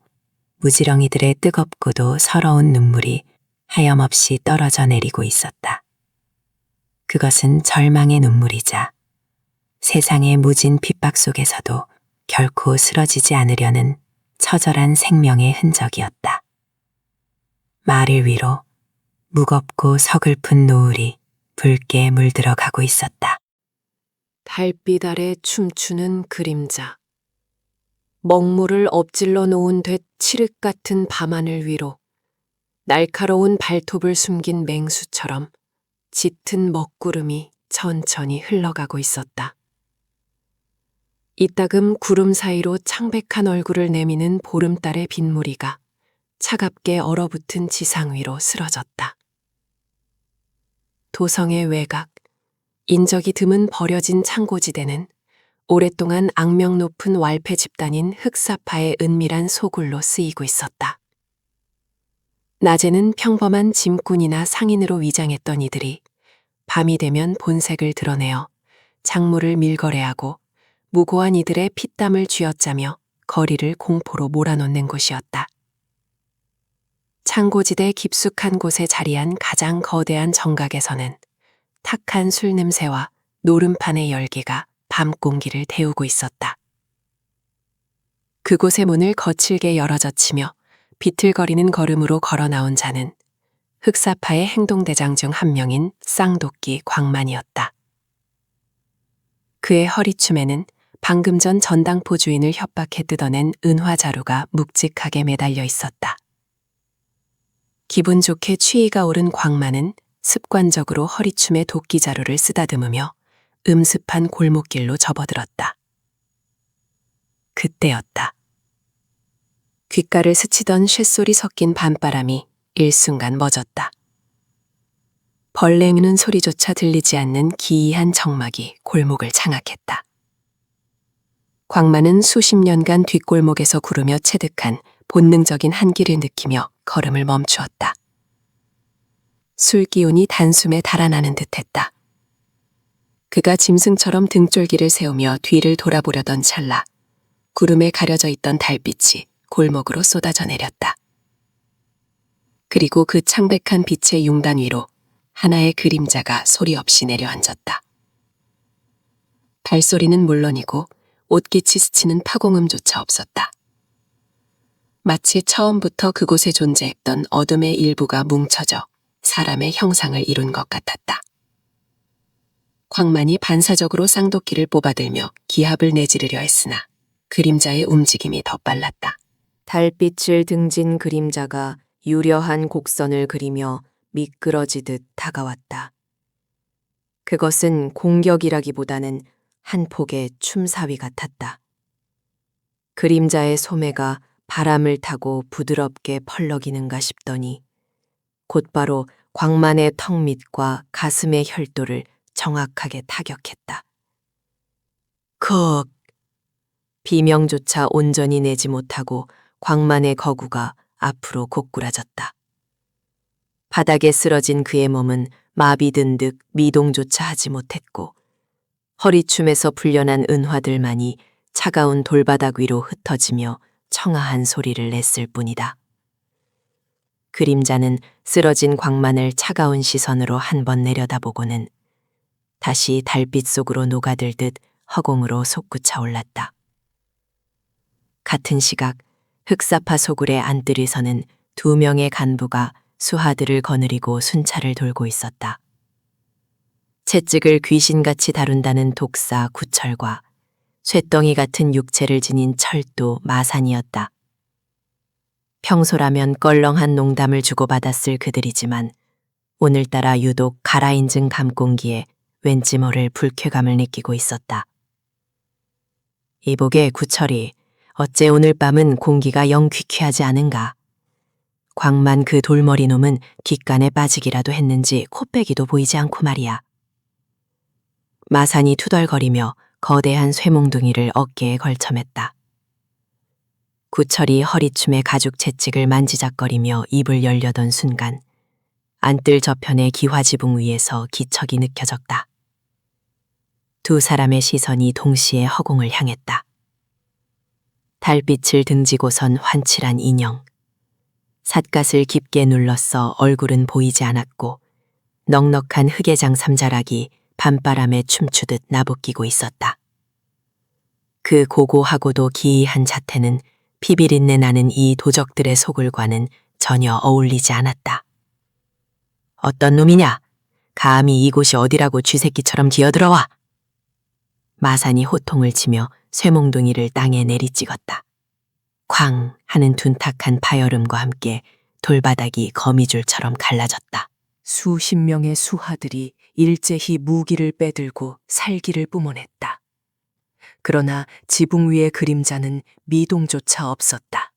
무지렁이들의 뜨겁고도 서러운 눈물이 하염없이 떨어져 내리고 있었다. 그것은 절망의 눈물이자 세상의 무진 핍박 속에서도 결코 쓰러지지 않으려는 처절한 생명의 흔적이었다. 마을 위로 무겁고 서글픈 노을이 붉게 물들어 가고 있었다. 달빛 아래 춤추는 그림자. 먹물을 엎질러 놓은 돛 칠흑 같은 밤하늘 위로 날카로운 발톱을 숨긴 맹수처럼 짙은 먹구름이 천천히 흘러가고 있었다. 이따금 구름 사이로 창백한 얼굴을 내미는 보름달의 빗무리가 차갑게 얼어붙은 지상 위로 쓰러졌다. 도성의 외곽, 인적이 드문 버려진 창고지대는 오랫동안 악명 높은 왈패 집단인 흑사파의 은밀한 소굴로 쓰이고 있었다. 낮에는 평범한 짐꾼이나 상인으로 위장했던 이들이 밤이 되면 본색을 드러내어 작물을 밀거래하고 무고한 이들의 피땀을 쥐어짜며 거리를 공포로 몰아넣는 곳이었다. 창고지대 깊숙한 곳에 자리한 가장 거대한 정각에서는 탁한 술 냄새와 노름판의 열기가 밤 공기를 데우고 있었다. 그곳의 문을 거칠게 열어젖히며 비틀거리는 걸음으로 걸어 나온 자는 흑사파의 행동대장 중 한 명인 쌍도끼 광만이었다. 그의 허리춤에는 방금 전 전당포 주인을 협박해 뜯어낸 은화자루가 묵직하게 매달려 있었다. 기분 좋게 취의가 오른 광만은 습관적으로 허리춤에 도끼자루를 쓰다듬으며 음습한 골목길로 접어들었다. 그때였다. 귓가를 스치던 쇳소리 섞인 밤바람이 일순간 멎었다. 벌레 우는 소리조차 들리지 않는 기이한 정막이 골목을 장악했다. 광만은 수십 년간 뒷골목에서 구르며 체득한 본능적인 한기를 느끼며 걸음을 멈추었다. 술 기운이 단숨에 달아나는 듯했다. 그가 짐승처럼 등쫄기를 세우며 뒤를 돌아보려던 찰나 구름에 가려져 있던 달빛이 골목으로 쏟아져 내렸다. 그리고 그 창백한 빛의 융단 위로 하나의 그림자가 소리 없이 내려앉았다. 발소리는 물론이고 옷깃이 스치는 파공음조차 없었다. 마치 처음부터 그곳에 존재했던 어둠의 일부가 뭉쳐져 사람의 형상을 이룬 것 같았다. 광만이 반사적으로 쌍도끼를 뽑아들며 기합을 내지르려 했으나 그림자의 움직임이 더 빨랐다. 달빛을 등진 그림자가 유려한 곡선을 그리며 미끄러지듯 다가왔다. 그것은 공격이라기보다는 한 폭의 춤사위 같았다. 그림자의 소매가 바람을 타고 부드럽게 펄럭이는가 싶더니 곧바로 광만의 턱 밑과 가슴의 혈도를 정확하게 타격했다. 컥! 비명조차 온전히 내지 못하고 광만의 거구가 앞으로 고꾸라졌다. 바닥에 쓰러진 그의 몸은 마비든 듯 미동조차 하지 못했고 허리춤에서 풀려난 은화들만이 차가운 돌바닥 위로 흩어지며 청아한 소리를 냈을 뿐이다. 그림자는 쓰러진 광만을 차가운 시선으로 한 번 내려다보고는 다시 달빛 속으로 녹아들듯 허공으로 솟구쳐 올랐다. 같은 시각 흑사파 소굴의 안뜰에서는 2명의 간부가 수하들을 거느리고 순찰을 돌고 있었다. 채찍을 귀신같이 다룬다는 독사 구철과 쇳덩이 같은 육체를 지닌 철도 마산이었다. 평소라면 껄렁한 농담을 주고받았을 그들이지만 오늘따라 유독 가라앉은 감공기에 왠지 모를 불쾌감을 느끼고 있었다. 이보게 구철이, 어째 오늘 밤은 공기가 영 귀쾌하지 않은가. 광만 그 돌머리 놈은 귓간에 빠지기라도 했는지 코빼기도 보이지 않고 말이야. 마산이 투덜거리며 거대한 쇠몽둥이를 어깨에 걸쳐맸다. 구철이 허리춤에 가죽 채찍을 만지작거리며 입을 열려던 순간 안뜰 저편의 기화지붕 위에서 기척이 느껴졌다. 두 사람의 시선이 동시에 허공을 향했다. 달빛을 등지고선 환칠한 인형. 삿갓을 깊게 눌렀어 얼굴은 보이지 않았고 넉넉한 흑의장 삼자락이 밤바람에 춤추듯 나부끼고 있었다. 그 고고하고도 기이한 자태는 피비린내 나는 이 도적들의 속을과는 전혀 어울리지 않았다. 어떤 놈이냐? 감히 이곳이 어디라고 쥐새끼처럼 기어들어와! 마산이 호통을 치며 쇠몽둥이를 땅에 내리찍었다. 쾅 하는 둔탁한 파열음과 함께 돌바닥이 거미줄처럼 갈라졌다. 수십 명의 수하들이 일제히 무기를 빼들고 살기를 뿜어냈다. 그러나 지붕 위의 그림자는 미동조차 없었다.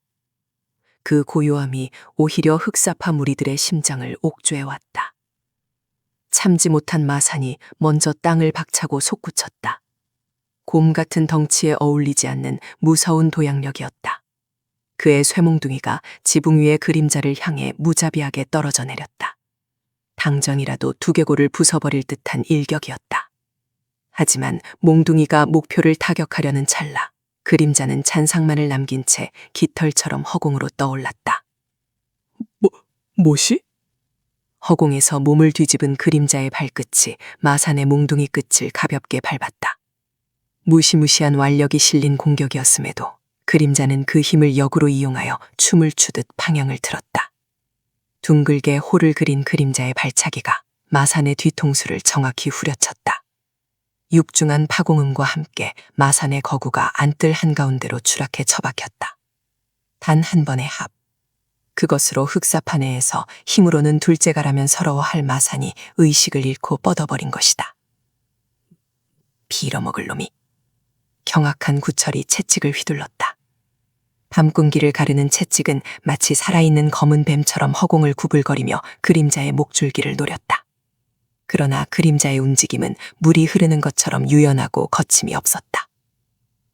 그 고요함이 오히려 흑사파 무리들의 심장을 옥죄해왔다. 참지 못한 마산이 먼저 땅을 박차고 솟구쳤다. 곰 같은 덩치에 어울리지 않는 무서운 도약력이었다. 그의 쇠몽둥이가 지붕 위의 그림자를 향해 무자비하게 떨어져 내렸다. 당장이라도 두개골을 부숴버릴 듯한 일격이었다. 하지만 몽둥이가 목표를 타격하려는 찰나 그림자는 잔상만을 남긴 채 깃털처럼 허공으로 떠올랐다. 뭐시? 허공에서 몸을 뒤집은 그림자의 발끝이 마산의 몽둥이 끝을 가볍게 밟았다. 무시무시한 완력이 실린 공격이었음에도 그림자는 그 힘을 역으로 이용하여 춤을 추듯 방향을 틀었다. 둥글게 홀을 그린 그림자의 발차기가 마산의 뒤통수를 정확히 후려쳤다. 육중한 파공음과 함께 마산의 거구가 안뜰 한가운데로 추락해 처박혔다. 단 한 번의 합. 그것으로 흑사파 내에서 힘으로는 둘째가라면 서러워할 마산이 의식을 잃고 뻗어버린 것이다. 빌어먹을 놈이. 경악한 구철이 채찍을 휘둘렀다. 밤공기를 가르는 채찍은 마치 살아있는 검은 뱀처럼 허공을 구불거리며 그림자의 목줄기를 노렸다. 그러나 그림자의 움직임은 물이 흐르는 것처럼 유연하고 거침이 없었다.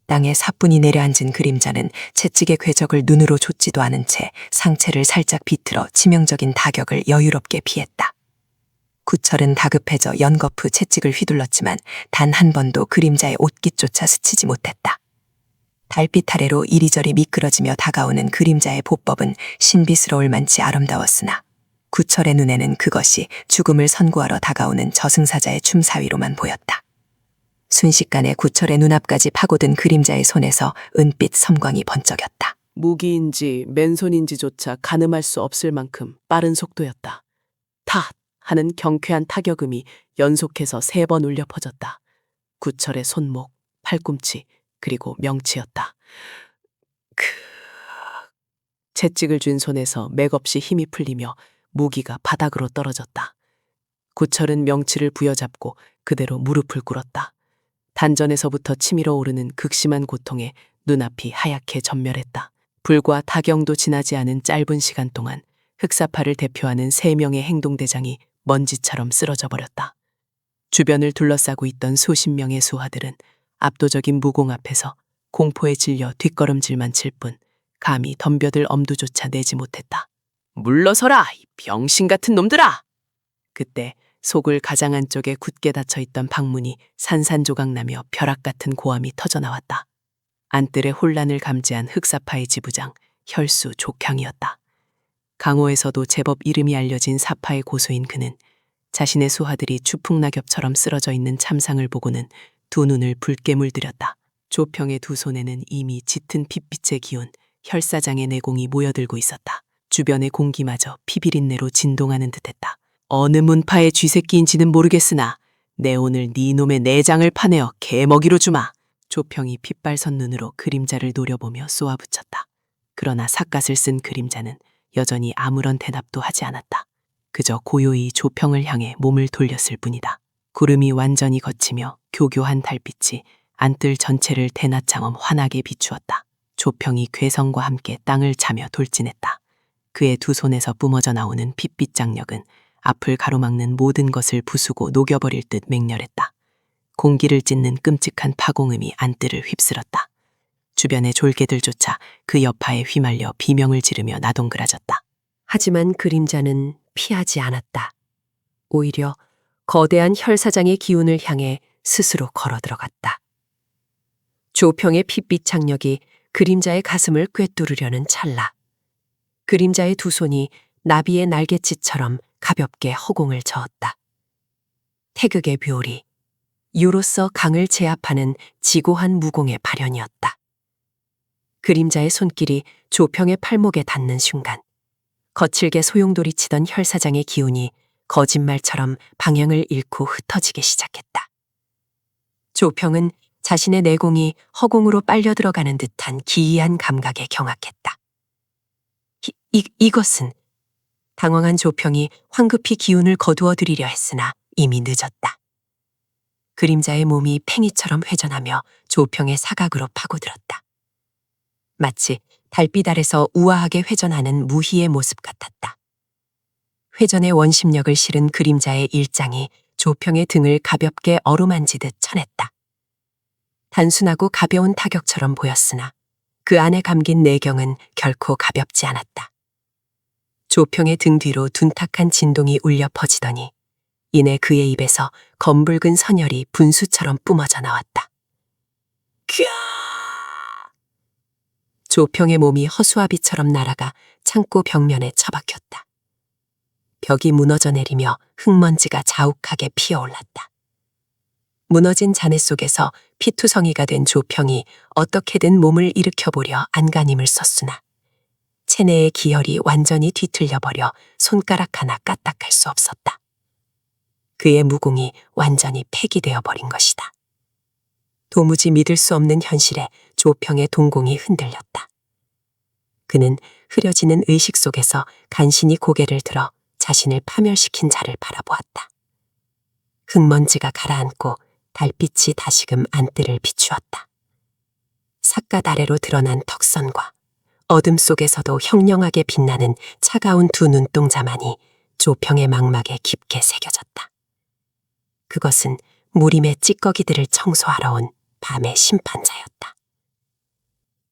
땅에 사뿐히 내려앉은 그림자는 채찍의 궤적을 눈으로 좇지도 않은 채 상체를 살짝 비틀어 치명적인 타격을 여유롭게 피했다. 구철은 다급해져 연거푸 채찍을 휘둘렀지만 단 한 번도 그림자의 옷깃조차 스치지 못했다. 달빛 아래로 이리저리 미끄러지며 다가오는 그림자의 보법은 신비스러울 만치 아름다웠으나 구철의 눈에는 그것이 죽음을 선고하러 다가오는 저승사자의 춤사위로만 보였다. 순식간에 구철의 눈앞까지 파고든 그림자의 손에서 은빛 섬광이 번쩍였다. 무기인지 맨손인지조차 가늠할 수 없을 만큼 빠른 속도였다. 탓! 하는 경쾌한 타격음이 연속해서 3번 울려 퍼졌다. 구철의 손목, 팔꿈치, 그리고 명치였다. 채찍을 쥔 손에서 맥없이 힘이 풀리며 무기가 바닥으로 떨어졌다. 구철은 명치를 부여잡고 그대로 무릎을 꿇었다. 단전에서부터 치밀어 오르는 극심한 고통에 눈앞이 하얗게 전멸했다. 불과 타경도 지나지 않은 짧은 시간 동안 흑사파를 대표하는 3명의 행동대장이 먼지처럼 쓰러져 버렸다. 주변을 둘러싸고 있던 수십 명의 수하들은 압도적인 무공 앞에서 공포에 질려 뒷걸음질만 칠 뿐 감히 덤벼들 엄두조차 내지 못했다. 물러서라, 이 병신 같은 놈들아! 그때 속을 가장 안쪽에 굳게 닫혀있던 방문이 산산조각나며 벼락 같은 고함이 터져나왔다. 안뜰의 혼란을 감지한 흑사파의 지부장 혈수 족향이었다. 강호에서도 제법 이름이 알려진 사파의 고수인 그는 자신의 수하들이 추풍낙엽처럼 쓰러져 있는 참상을 보고는 두 눈을 붉게 물들였다. 조평의 두 손에는 이미 짙은 핏빛에 기운 혈사장의 내공이 모여들고 있었다. 주변의 공기마저 피비린내로 진동하는 듯했다. 어느 문파의 쥐새끼인지는 모르겠으나 내 오늘 네 놈의 내장을 파내어 개먹이로 주마. 조평이 핏발선 눈으로 그림자를 노려보며 쏘아붙였다. 그러나 삿갓을 쓴 그림자는 여전히 아무런 대답도 하지 않았다. 그저 고요히 조평을 향해 몸을 돌렸을 뿐이다. 구름이 완전히 걷히며 교교한 달빛이 안뜰 전체를 대낮장엄 환하게 비추었다. 조평이 괴성과 함께 땅을 차며 돌진했다. 그의 두 손에서 뿜어져 나오는 핏빛 장력은 앞을 가로막는 모든 것을 부수고 녹여버릴 듯 맹렬했다. 공기를 찢는 끔찍한 파공음이 안뜰을 휩쓸었다. 주변의 졸개들조차 그 여파에 휘말려 비명을 지르며 나동그라졌다. 하지만 그림자는 피하지 않았다. 오히려 거대한 혈사장의 기운을 향해 스스로 걸어 들어갔다. 조평의 핏빛 장력이 그림자의 가슴을 꿰뚫으려는 찰나. 그림자의 두 손이 나비의 날갯짓처럼 가볍게 허공을 저었다. 태극의 묘리, 유로서 강을 제압하는 지고한 무공의 발현이었다. 그림자의 손길이 조평의 팔목에 닿는 순간 거칠게 소용돌이치던 혈사장의 기운이 거짓말처럼 방향을 잃고 흩어지기 시작했다. 조평은 자신의 내공이 허공으로 빨려 들어가는 듯한 기이한 감각에 경악했다. 이것은 당황한 조평이 황급히 기운을 거두어 들이려 했으나 이미 늦었다. 그림자의 몸이 팽이처럼 회전하며 조평의 사각으로 파고들었다. 마치 달빛 아래서 우아하게 회전하는 무희의 모습 같았다. 회전의 원심력을 실은 그림자의 일장이 조평의 등을 가볍게 어루만지듯 쳐냈다. 단순하고 가벼운 타격처럼 보였으나 그 안에 감긴 내경은 결코 가볍지 않았다. 조평의 등 뒤로 둔탁한 진동이 울려 퍼지더니 이내 그의 입에서 검붉은 선혈이 분수처럼 뿜어져 나왔다. 캬! 조평의 몸이 허수아비처럼 날아가 창고 벽면에 처박혔다. 벽이 무너져 내리며 흙먼지가 자욱하게 피어올랐다. 무너진 잔해 속에서 피투성이가 된 조평이 어떻게든 몸을 일으켜보려 안간힘을 썼으나 체내의 기혈이 완전히 뒤틀려버려 손가락 하나 까딱할 수 없었다. 그의 무공이 완전히 폐기되어 버린 것이다. 도무지 믿을 수 없는 현실에 조평의 동공이 흔들렸다. 그는 흐려지는 의식 속에서 간신히 고개를 들어 자신을 파멸시킨 자를 바라보았다. 흙먼지가 가라앉고 달빛이 다시금 안뜰을 비추었다. 삿갓 아래로 드러난 턱선과 어둠 속에서도 형령하게 빛나는 차가운 두 눈동자만이 조평의 망막에 깊게 새겨졌다. 그것은 무림의 찌꺼기들을 청소하러 온 밤의 심판자였다.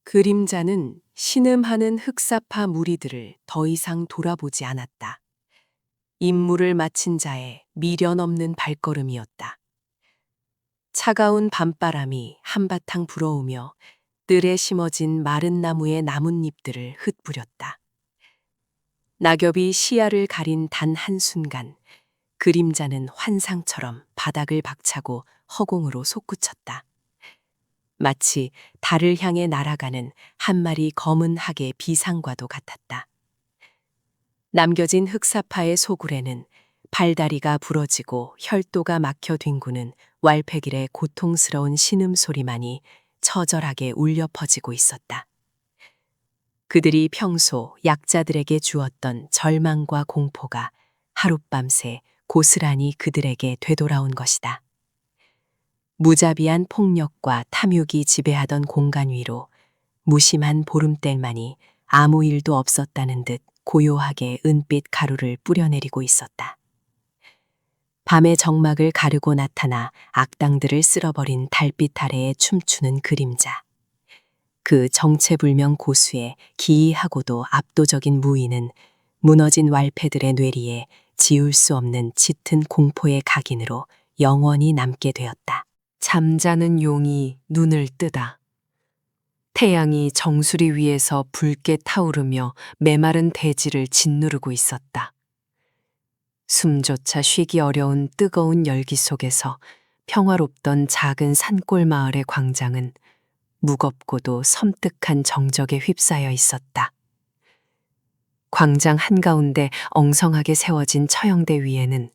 그림자는 신음하는 흑사파 무리들을 더 이상 돌아보지 않았다. 임무를 마친 자의 미련 없는 발걸음이었다. 차가운 밤바람이 한바탕 불어오며 뜰에 심어진 마른 나무의 나뭇잎들을 흩뿌렸다. 낙엽이 시야를 가린 단 한순간 그림자는 환상처럼 바닥을 박차고 허공으로 솟구쳤다. 마치 달을 향해 날아가는 한 마리 검은 학의 비상과도 같았다. 남겨진 흑사파의 소굴에는 발다리가 부러지고 혈도가 막혀 뒹구는 왈패길의 고통스러운 신음소리만이 처절하게 울려 퍼지고 있었다. 그들이 평소 약자들에게 주었던 절망과 공포가 하룻밤새 고스란히 그들에게 되돌아온 것이다. 무자비한 폭력과 탐욕이 지배하던 공간 위로 무심한 보름달만이 아무 일도 없었다는 듯 고요하게 은빛 가루를 뿌려내리고 있었다. 밤의 정막을 가르고 나타나 악당들을 쓸어버린 달빛 아래에 춤추는 그림자. 그 정체불명 고수의 기이하고도 압도적인 무의는 무너진 왈패들의 뇌리에 지울 수 없는 짙은 공포의 각인으로 영원히 남게 되었다. 잠자는 용이 눈을 뜨다. 태양이 정수리 위에서 붉게 타오르며 메마른 대지를 짓누르고 있었다. 숨조차 쉬기 어려운 뜨거운 열기 속에서 평화롭던 작은 산골 마을의 광장은 무겁고도 섬뜩한 정적에 휩싸여 있었다. 광장 한가운데 엉성하게 세워진 처형대 위에는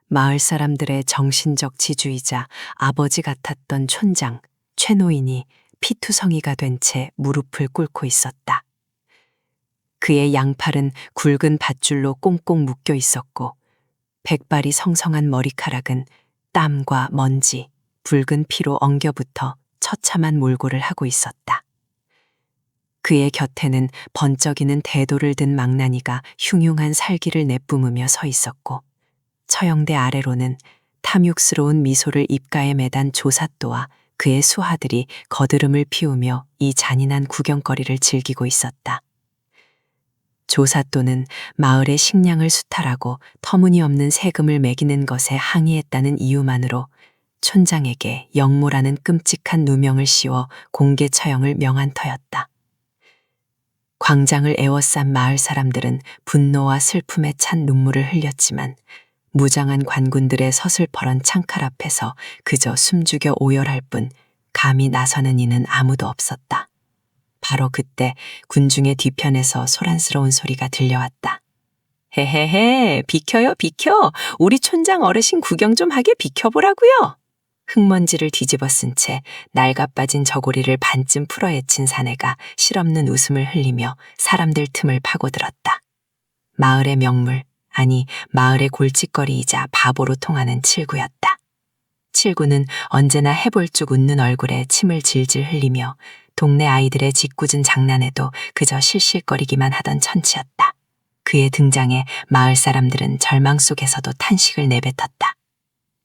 마을 사람들의 정신적 지주이자 아버지 같았던 촌장 최 노인이 피투성이가 된 채 무릎을 꿇고 있었다. 그의 양팔은 굵은 밧줄로 꽁꽁 묶여 있었고 백발이 성성한 머리카락은 땀과 먼지, 붉은 피로 엉겨붙어 처참한 몰골을 하고 있었다. 그의 곁에는 번쩍이는 대도를 든 망나니가 흉흉한 살기를 내뿜으며 서 있었고 처형대 아래로는 탐욕스러운 미소를 입가에 매단 조사또와 그의 수하들이 거드름을 피우며 이 잔인한 구경거리를 즐기고 있었다. 조사또는 마을의 식량을 수탈하고 터무니없는 세금을 매기는 것에 항의했다는 이유만으로 촌장에게 영모라는 끔찍한 누명을 씌워 공개 처형을 명한 터였다. 광장을 에워싼 마을 사람들은 분노와 슬픔에 찬 눈물을 흘렸지만 무장한 관군들의 서슬퍼런 창칼 앞에서 그저 숨죽여 오열할 뿐 감히 나서는 이는 아무도 없었다. 바로 그때 군중의 뒤편에서 소란스러운 소리가 들려왔다. 헤헤헤, 비켜요, 비켜. 우리 촌장 어르신 구경 좀 하게 비켜보라고요. 흙먼지를 뒤집어 쓴 채 낡아빠진 저고리를 반쯤 풀어헤친 사내가 실없는 웃음을 흘리며 사람들 틈을 파고들었다. 마을의 명물, 아니 마을의 골칫거리이자 바보로 통하는 칠구였다. 칠구는 언제나 해볼쭉 웃는 얼굴에 침을 질질 흘리며 동네 아이들의 짓궂은 장난에도 그저 실실거리기만 하던 천치였다. 그의 등장에 마을 사람들은 절망 속에서도 탄식을 내뱉었다.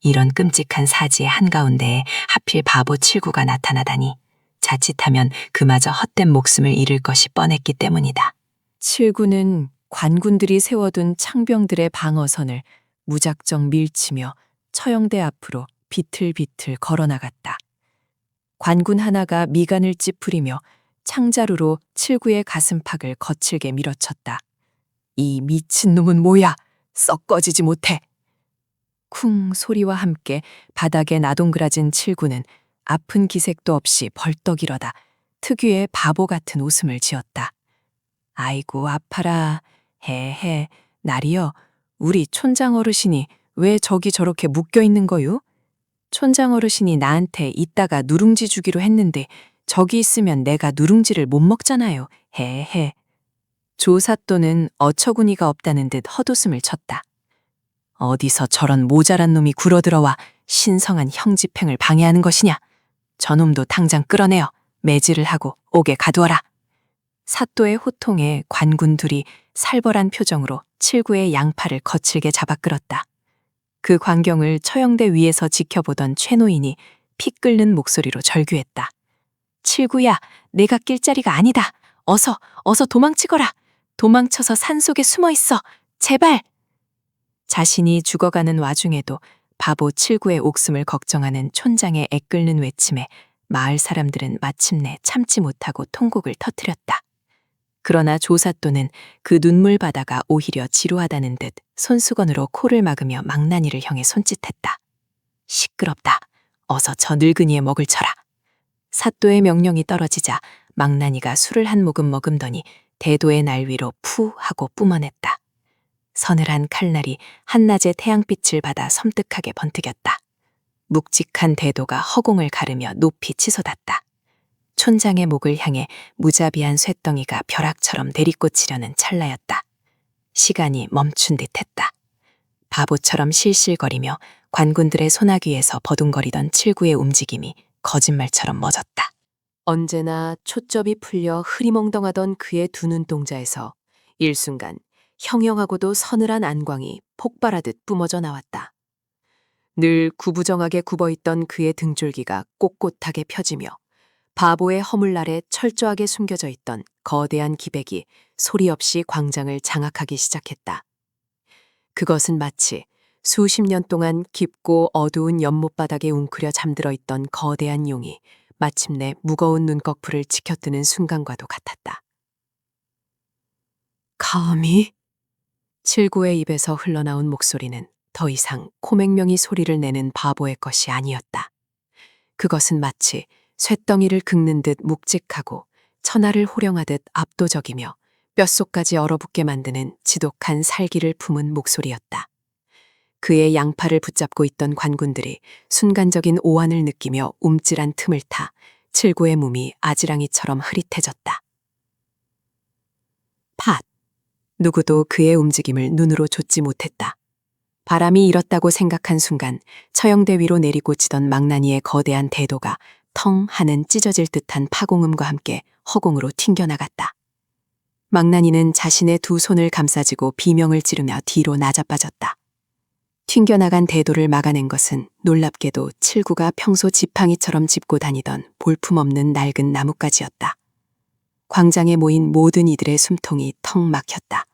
이런 끔찍한 사지의 한가운데에 하필 바보 칠구가 나타나다니 자칫하면 그마저 헛된 목숨을 잃을 것이 뻔했기 때문이다. 칠구는 관군들이 세워둔 창병들의 방어선을 무작정 밀치며 처형대 앞으로 비틀비틀 걸어나갔다. 관군 하나가 미간을 찌푸리며 창자루로 칠구의 가슴팍을 거칠게 밀어쳤다. 이 미친놈은 뭐야? 썩 꺼지지 못해. 쿵 소리와 함께 바닥에 나동그라진 칠구는 아픈 기색도 없이 벌떡 일어나 특유의 바보 같은 웃음을 지었다. 아이고 아파라. 헤헤, 날이여. 우리 촌장 어르신이 왜 저기 저렇게 묶여 있는 거유? 촌장 어르신이 나한테 이따가 누룽지 주기로 했는데 저기 있으면 내가 누룽지를 못 먹잖아요. 헤헤. 조사또는 어처구니가 없다는 듯 헛웃음을 쳤다. 어디서 저런 모자란 놈이 굴어들어와 신성한 형집행을 방해하는 것이냐? 저놈도 당장 끌어내어 매질을 하고 옥에 가두어라. 사또의 호통에 관군 둘이 살벌한 표정으로 칠구의 양팔을 거칠게 잡아 끌었다. 그 광경을 처형대 위에서 지켜보던 최 노인이 피 끓는 목소리로 절규했다. 칠구야, 내가 낄 자리가 아니다. 어서 도망치거라. 도망쳐서 산속에 숨어 있어. 제발. 자신이 죽어가는 와중에도 바보 칠구의 옥숨을 걱정하는 촌장의 애끓는 외침에 마을 사람들은 마침내 참지 못하고 통곡을 터뜨렸다. 그러나 조사또는 그 눈물 바다가 오히려 지루하다는 듯 손수건으로 코를 막으며 망나니를 향해 손짓했다. 시끄럽다. 어서 저 늙은이의 먹을 쳐라. 사또의 명령이 떨어지자 망나니가 술을 한 모금 머금더니 대도의 날 위로 푸 하고 뿜어냈다. 서늘한 칼날이 한낮의 태양빛을 받아 섬뜩하게 번뜩였다. 묵직한 대도가 허공을 가르며 높이 치솟았다. 촌장의 목을 향해 무자비한 쇳덩이가 벼락처럼 내리꽂히려는 찰나였다. 시간이 멈춘 듯했다. 바보처럼 실실거리며 관군들의 소나귀에서 버둥거리던 칠구의 움직임이 거짓말처럼 멎었다. 언제나 초점이 풀려 흐리멍덩하던 그의 두 눈동자에서 일순간 형형하고도 서늘한 안광이 폭발하듯 뿜어져 나왔다. 늘 구부정하게 굽어있던 그의 등줄기가 꼿꼿하게 펴지며 바보의 허물 아래 철저하게 숨겨져 있던 거대한 기백이 소리 없이 광장을 장악하기 시작했다. 그것은 마치 수십 년 동안 깊고 어두운 연못바닥에 웅크려 잠들어 있던 거대한 용이 마침내 무거운 눈꺼풀을 치켜뜨는 순간과도 같았다. 감히? 칠구의 입에서 흘러나온 목소리는 더 이상 코맹명이 소리를 내는 바보의 것이 아니었다. 그것은 마치 쇳덩이를 긁는 듯 묵직하고 천하를 호령하듯 압도적이며 뼛속까지 얼어붙게 만드는 지독한 살기를 품은 목소리였다. 그의 양팔을 붙잡고 있던 관군들이 순간적인 오한을 느끼며 움찔한 틈을 타 칠구의 몸이 아지랑이처럼 흐릿해졌다. 팟! 누구도 그의 움직임을 눈으로 좇지 못했다. 바람이 일었다고 생각한 순간 처형대 위로 내리꽂히던 망나니의 거대한 대도가 텅 하는 찢어질 듯한 파공음과 함께 허공으로 튕겨나갔다. 망나니는 자신의 두 손을 감싸쥐고 비명을 지르며 뒤로 나자빠졌다. 튕겨나간 대도를 막아낸 것은 놀랍게도 칠구가 평소 지팡이처럼 짚고 다니던 볼품없는 낡은 나뭇가지였다. 광장에 모인 모든 이들의 숨통이 턱 막혔다.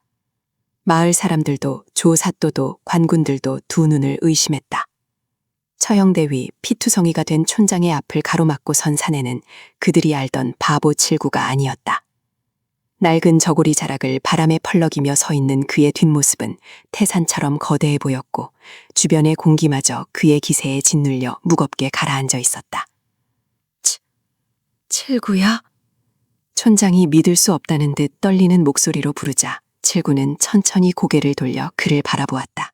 마을 사람들도 조사또도 관군들도 두 눈을 의심했다. 처형대위 피투성이가 된 촌장의 앞을 가로막고 선 산에는 그들이 알던 바보 칠구가 아니었다. 낡은 저고리 자락을 바람에 펄럭이며 서 있는 그의 뒷모습은 태산처럼 거대해 보였고 주변의 공기마저 그의 기세에 짓눌려 무겁게 가라앉아 있었다. 칠구야? 촌장이 믿을 수 없다는 듯 떨리는 목소리로 부르자 칠구는 천천히 고개를 돌려 그를 바라보았다.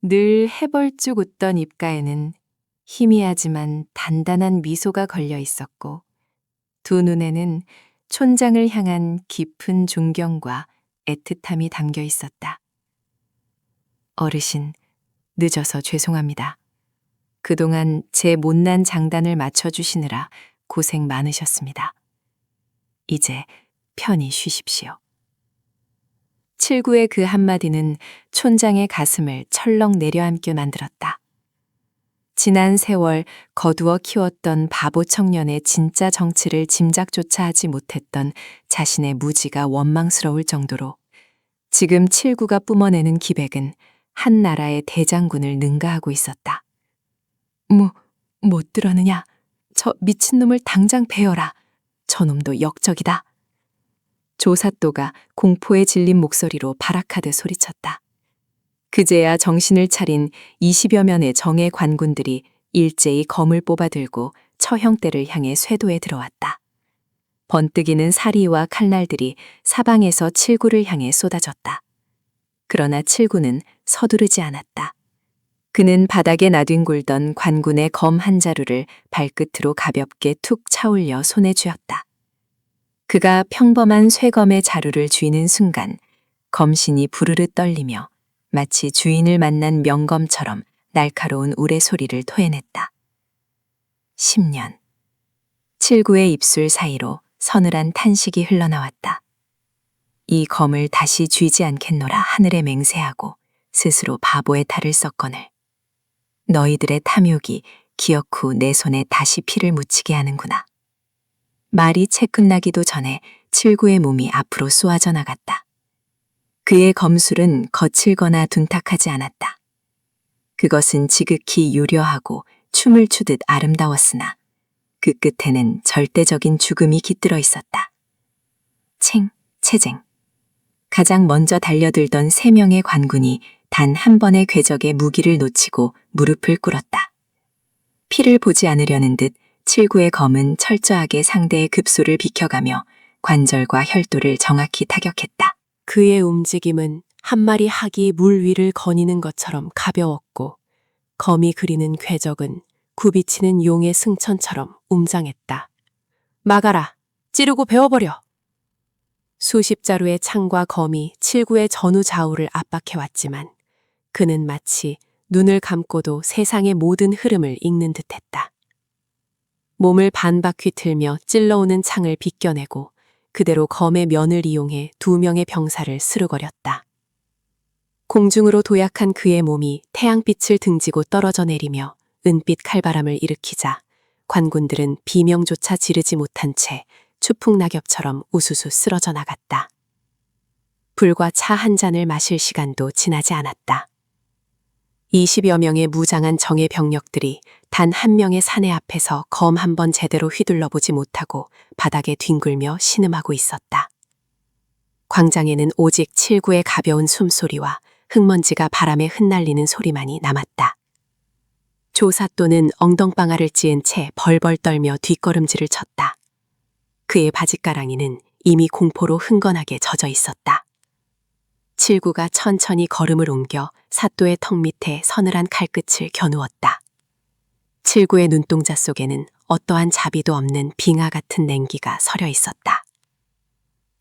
늘 해벌쭉 웃던 입가에는 희미하지만 단단한 미소가 걸려 있었고 두 눈에는 촌장을 향한 깊은 존경과 애틋함이 담겨 있었다. 어르신, 늦어서 죄송합니다. 그동안 제 못난 장단을 맞춰주시느라 고생 많으셨습니다. 이제 편히 쉬십시오. 칠구의 그 한마디는 촌장의 가슴을 철렁 내려앉게 만들었다. 지난 세월 거두어 키웠던 바보 청년의 진짜 정치를 짐작조차 하지 못했던 자신의 무지가 원망스러울 정도로 지금 칠구가 뿜어내는 기백은 한 나라의 대장군을 능가하고 있었다. 못 들었느냐? 저 미친놈을 당장 베어라. 저놈도 역적이다. 조사또가 공포에 질린 목소리로 발악하듯 소리쳤다. 그제야 정신을 차린 20여 명의 정예 관군들이 일제히 검을 뽑아들고 처형대를 향해 쇄도에 들어왔다. 번뜩이는 사리와 칼날들이 사방에서 칠구를 향해 쏟아졌다. 그러나 칠구는 서두르지 않았다. 그는 바닥에 나뒹굴던 관군의 검 한 자루를 발끝으로 가볍게 툭 차올려 손에 쥐었다. 그가 평범한 쇠검의 자루를 쥐는 순간 검신이 부르르 떨리며 마치 주인을 만난 명검처럼 날카로운 우레소리를 토해냈다. 10년. 칠구의 입술 사이로 서늘한 탄식이 흘러나왔다. 이 검을 다시 쥐지 않겠노라 하늘에 맹세하고 스스로 바보의 탈을 썼거늘. 너희들의 탐욕이 기억 후 내 손에 다시 피를 묻히게 하는구나. 말이 채 끝나기도 전에 칠구의 몸이 앞으로 쏘아져 나갔다. 그의 검술은 거칠거나 둔탁하지 않았다. 그것은 지극히 유려하고 춤을 추듯 아름다웠으나 그 끝에는 절대적인 죽음이 깃들어 있었다. 채쟁. 가장 먼저 달려들던 3명의 관군이 단 한 번의 궤적에 무기를 놓치고 무릎을 꿇었다. 피를 보지 않으려는 듯 칠구의 검은 철저하게 상대의 급소를 비켜가며 관절과 혈도를 정확히 타격했다. 그의 움직임은 한 마리 학이 물 위를 거니는 것처럼 가벼웠고 검이 그리는 궤적은 굽이치는 용의 승천처럼 웅장했다. 막아라! 찌르고 베어버려! 수십 자루의 창과 검이 칠구의 전후 좌우를 압박해왔지만 그는 마치 눈을 감고도 세상의 모든 흐름을 읽는 듯했다. 몸을 반바퀴 틀며 찔러오는 창을 비껴내고 그대로 검의 면을 이용해 2명의 병사를 스르거렸다. 공중으로 도약한 그의 몸이 태양빛을 등지고 떨어져 내리며 은빛 칼바람을 일으키자 관군들은 비명조차 지르지 못한 채 추풍낙엽처럼 우수수 쓰러져 나갔다. 불과 차 한 잔을 마실 시간도 지나지 않았다. 20여 명의 무장한 정예 병력들이 단 한 명의 사내 앞에서 검 한 번 제대로 휘둘러 보지 못하고 바닥에 뒹굴며 신음하고 있었다. 광장에는 오직 칠구의 가벼운 숨소리와 흙먼지가 바람에 흩날리는 소리만이 남았다. 조사또는 엉덩방아를 찧은 채 벌벌 떨며 뒷걸음질을 쳤다. 그의 바짓가랑이는 이미 공포로 흥건하게 젖어 있었다. 칠구가 천천히 걸음을 옮겨 사또의 턱 밑에 서늘한 칼끝을 겨누었다. 칠구의 눈동자 속에는 어떠한 자비도 없는 빙하 같은 냉기가 서려 있었다.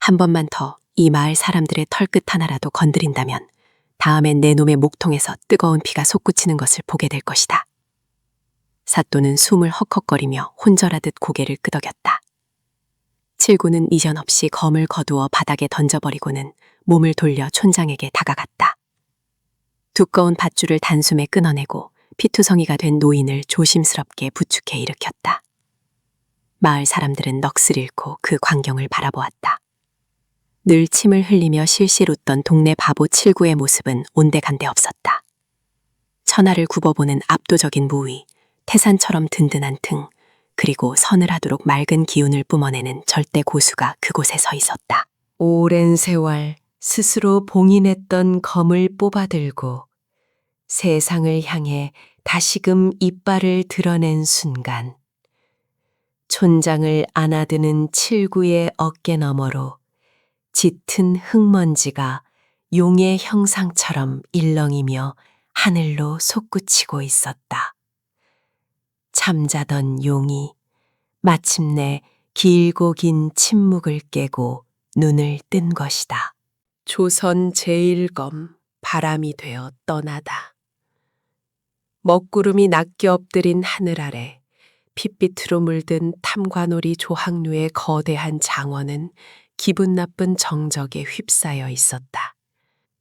한 번만 더 이 마을 사람들의 털끝 하나라도 건드린다면 다음엔 내 놈의 목통에서 뜨거운 피가 솟구치는 것을 보게 될 것이다. 사또는 숨을 헉헉거리며 혼절하듯 고개를 끄덕였다. 칠구는 이전 없이 검을 거두어 바닥에 던져버리고는 몸을 돌려 촌장에게 다가갔다. 두꺼운 밧줄을 단숨에 끊어내고 피투성이가 된 노인을 조심스럽게 부축해 일으켰다. 마을 사람들은 넋을 잃고 그 광경을 바라보았다. 늘 침을 흘리며 실실 웃던 동네 바보 칠구의 모습은 온데간데 없었다. 천하를 굽어보는 압도적인 무위, 태산처럼 든든한 등, 그리고 서늘하도록 맑은 기운을 뿜어내는 절대 고수가 그곳에 서 있었다. 오랜 세월 스스로 봉인했던 검을 뽑아들고 세상을 향해 다시금 이빨을 드러낸 순간 촌장을 안아드는 칠구의 어깨 너머로 짙은 흙먼지가 용의 형상처럼 일렁이며 하늘로 솟구치고 있었다. 잠자던 용이 마침내 길고 긴 침묵을 깨고 눈을 뜬 것이다. 조선 제1검 바람이 되어 떠나다. 먹구름이 낮게 엎드린 하늘 아래 핏빛으로 물든 탐관오리 조항류의 거대한 장원은 기분 나쁜 정적에 휩싸여 있었다.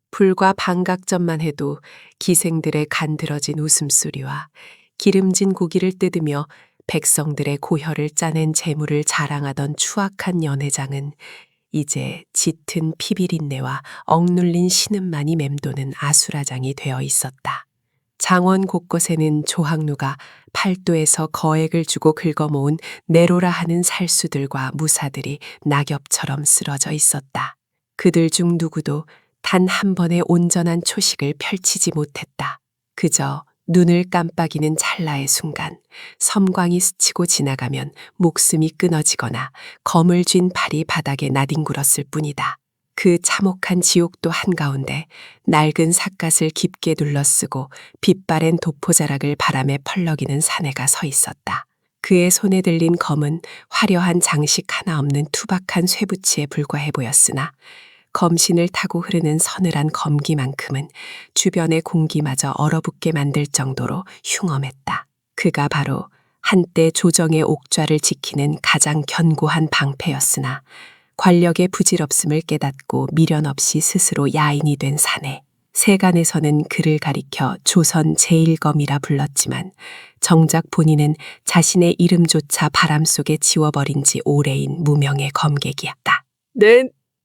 불과 반각전만 해도 기생들의 간드러진 웃음소리와 기름진 고기를 뜯으며 백성들의 고혈을 짜낸 재물을 자랑하던 추악한 연회장은 이제 짙은 피비린내와 억눌린 신음만이 맴도는 아수라장이 되어 있었다. 장원 곳곳에는 조항루가 팔도에서 거액을 주고 긁어모은 네로라 하는 살수들과 무사들이 낙엽처럼 쓰러져 있었다. 그들 중 누구도 단 한 번의 온전한 초식을 펼치지 못했다. 그저 눈을 깜빡이는 찰나의 순간 섬광이 스치고 지나가면 목숨이 끊어지거나 검을 쥔 팔이 바닥에 나뒹굴었을 뿐이다. 그 참혹한 지옥도 한가운데 낡은 삿갓을 깊게 둘러쓰고 빛바랜 도포자락을 바람에 펄럭이는 사내가 서 있었다. 그의 손에 들린 검은 화려한 장식 하나 없는 투박한 쇠붙이에 불과해 보였으나 검신을 타고 흐르는 서늘한 검기만큼은 주변의 공기마저 얼어붙게 만들 정도로 흉엄했다. 그가 바로 한때 조정의 옥좌를 지키는 가장 견고한 방패였으나 권력의 부질없음을 깨닫고 미련 없이 스스로 야인이 된 사내. 세간에서는 그를 가리켜 조선 제1검이라 불렀지만 정작 본인은 자신의 이름조차 바람 속에 지워버린 지 오래인 무명의 검객이었다.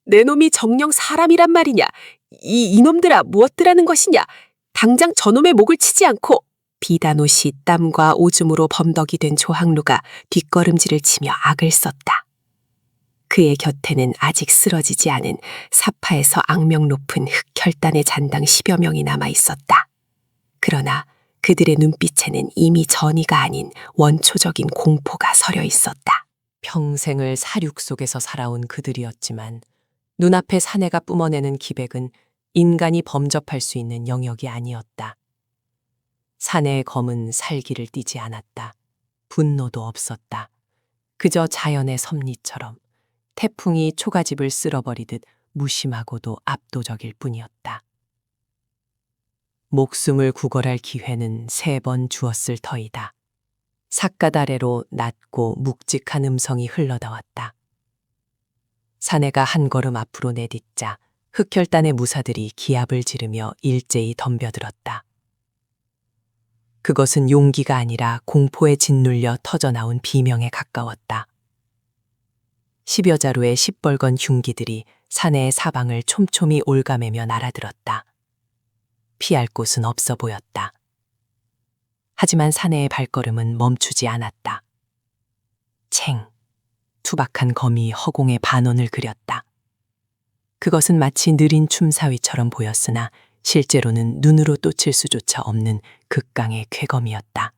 내 놈이 정녕 사람이란 말이냐? 이놈들아 무엇들하는 것이냐? 당장 저놈의 목을 치지 않고 비단옷이 땀과 오줌으로 범벅이 된 조항루가 뒷걸음질을 치며 악을 썼다. 그의 곁에는 아직 쓰러지지 않은 사파에서 악명 높은 흑혈단의 잔당 10여 명이 남아 있었다. 그러나 그들의 눈빛에는 이미 전이가 아닌 원초적인 공포가 서려 있었다. 평생을 사륙 속에서 살아온 그들이었지만 눈앞에 사내가 뿜어내는 기백은 인간이 범접할 수 있는 영역이 아니었다. 사내의 검은 살기를 띠지 않았다. 분노도 없었다. 그저 자연의 섭리처럼 태풍이 초가집을 쓸어버리듯 무심하고도 압도적일 뿐이었다. 목숨을 구걸할 기회는 3번 주었을 터이다. 삿갓 아래로 낮고 묵직한 음성이 흘러나왔다. 사내가 한 걸음 앞으로 내딛자 흑혈단의 무사들이 기합을 지르며 일제히 덤벼들었다. 그것은 용기가 아니라 공포에 짓눌려 터져나온 비명에 가까웠다. 10여 자루의 시뻘건 흉기들이 사내의 사방을 촘촘히 올가매며 날아들었다. 피할 곳은 없어 보였다. 하지만 사내의 발걸음은 멈추지 않았다. 챙! 투박한 검이 허공에 반원을 그렸다. 그것은 마치 느린 춤사위처럼 보였으나 실제로는 눈으로 또칠 수조차 없는 극강의 쾌검이었다.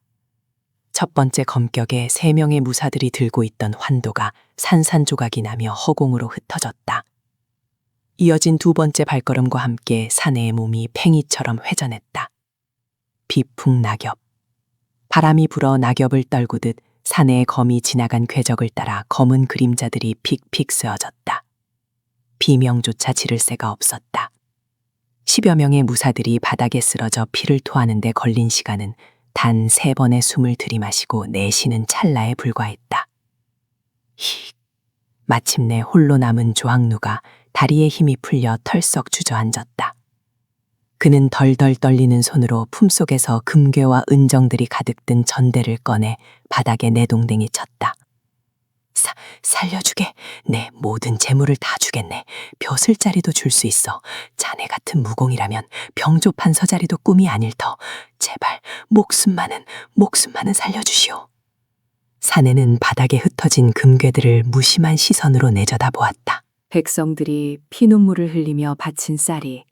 첫 번째 검격에 3명의 무사들이 들고 있던 환도가 산산조각이 나며 허공으로 흩어졌다. 이어진 두 번째 발걸음과 함께 사내의 몸이 팽이처럼 회전했다. 비풍 낙엽. 바람이 불어 낙엽을 떨구듯 사내의 검이 지나간 궤적을 따라 검은 그림자들이 픽픽 쓰어졌다. 비명조차 지를 새가 없었다. 10여 명의 무사들이 바닥에 쓰러져 피를 토하는 데 걸린 시간은 단 3번의 숨을 들이마시고 내쉬는 찰나에 불과했다. 히. 마침내 홀로 남은 조항루가 다리에 힘이 풀려 털썩 주저앉았다. 그는 덜덜 떨리는 손으로 품속에서 금괴와 은정들이 가득 든 전대를 꺼내 바닥에 내동댕이 쳤다. 살려주게. 내 모든 재물을 다 주겠네. 벼슬자리도 줄 수 있어. 자네 같은 무공이라면 병조판 서자리도 꿈이 아닐 터. 제발 목숨만은 살려주시오. 사내는 바닥에 흩어진 금괴들을 무심한 시선으로 내져다 보았다. 백성들이 피눈물을 흘리며 바친 쌀이,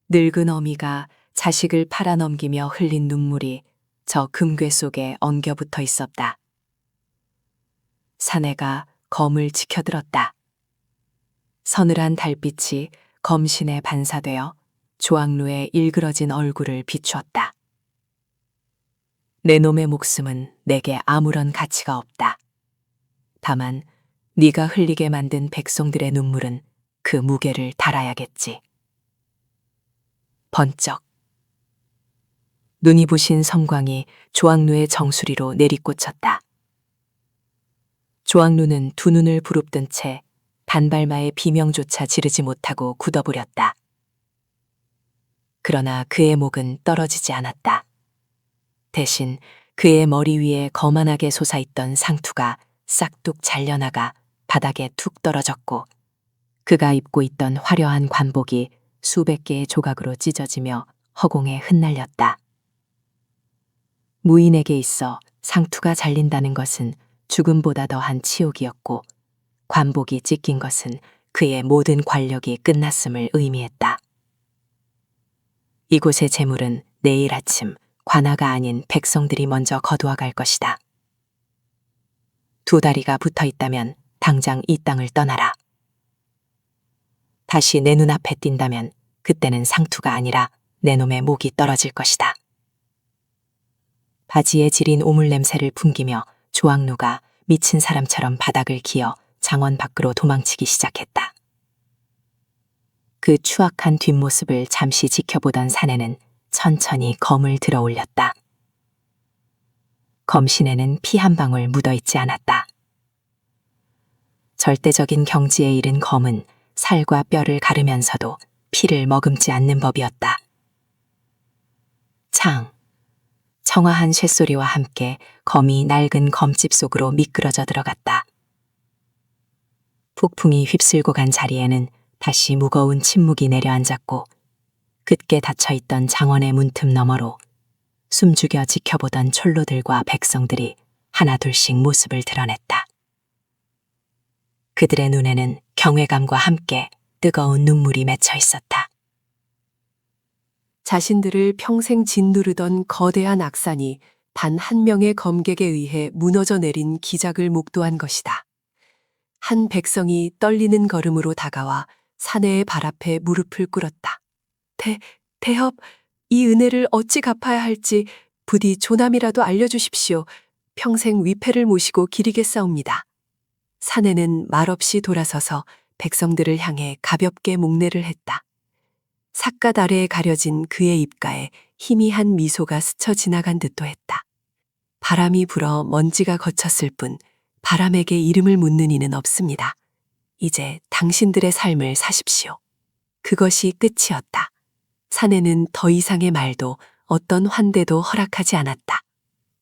늙은 어미가 자식을 팔아넘기며 흘린 눈물이 저 금괴 속에 엉겨붙어 있었다. 사내가 검을 지켜들었다. 서늘한 달빛이 검신에 반사되어 조항루의 일그러진 얼굴을 비추었다. 내 놈의 목숨은 내게 아무런 가치가 없다. 다만 네가 흘리게 만든 백성들의 눈물은 그 무게를 달아야겠지. 번쩍. 눈이 부신 섬광이 조항루의 정수리로 내리꽂혔다. 조항루는 두 눈을 부릅뜬 채 단발마의 비명조차 지르지 못하고 굳어버렸다. 그러나 그의 목은 떨어지지 않았다. 대신 그의 머리 위에 거만하게 솟아있던 상투가 싹둑 잘려나가 바닥에 툭 떨어졌고, 그가 입고 있던 화려한 관복이 수백 개의 조각으로 찢어지며 허공에 흩날렸다. 무인에게 있어 상투가 잘린다는 것은 죽음보다 더한 치욕이었고, 관복이 찢긴 것은 그의 모든 관력이 끝났음을 의미했다. 이곳의 재물은 내일 아침 관아가 아닌 백성들이 먼저 거두어 갈 것이다. 두 다리가 붙어 있다면 당장 이 땅을 떠나라. 다시 내 눈앞에 띈다면 그때는 상투가 아니라 내 놈의 목이 떨어질 것이다. 바지에 지린 오물 냄새를 풍기며 조항루가 미친 사람처럼 바닥을 기어 장원 밖으로 도망치기 시작했다. 그 추악한 뒷모습을 잠시 지켜보던 사내는 천천히 검을 들어 올렸다. 검신에는 피 한 방울 묻어있지 않았다. 절대적인 경지에 이른 검은 살과 뼈를 가르면서도 피를 머금지 않는 법이었다. 창. 청아한 쇳소리와 함께 검이 낡은 검집 속으로 미끄러져 들어갔다. 폭풍이 휩쓸고 간 자리에는 다시 무거운 침묵이 내려앉았고, 굳게 닫혀있던 장원의 문틈 너머로 숨죽여 지켜보던 촐로들과 백성들이 하나둘씩 모습을 드러냈다. 그들의 눈에는 경외감과 함께 뜨거운 눈물이 맺혀 있었다. 자신들을 평생 짓누르던 거대한 악산이 단 한 명의 검객에 의해 무너져 내린 기작을 목도한 것이다. 한 백성이 떨리는 걸음으로 다가와 사내의 발 앞에 무릎을 꿇었다. 대협, 이 은혜를 어찌 갚아야 할지 부디 조남이라도 알려주십시오. 평생 위패를 모시고 기리겠사옵니다. 사내는 말없이 돌아서서 백성들을 향해 가볍게 목례를 했다. 삿갓 아래에 가려진 그의 입가에 희미한 미소가 스쳐 지나간 듯도 했다. 바람이 불어 먼지가 거쳤을 뿐 바람에게 이름을 묻는 이는 없습니다. 이제 당신들의 삶을 사십시오. 그것이 끝이었다. 사내는 더 이상의 말도 어떤 환대도 허락하지 않았다.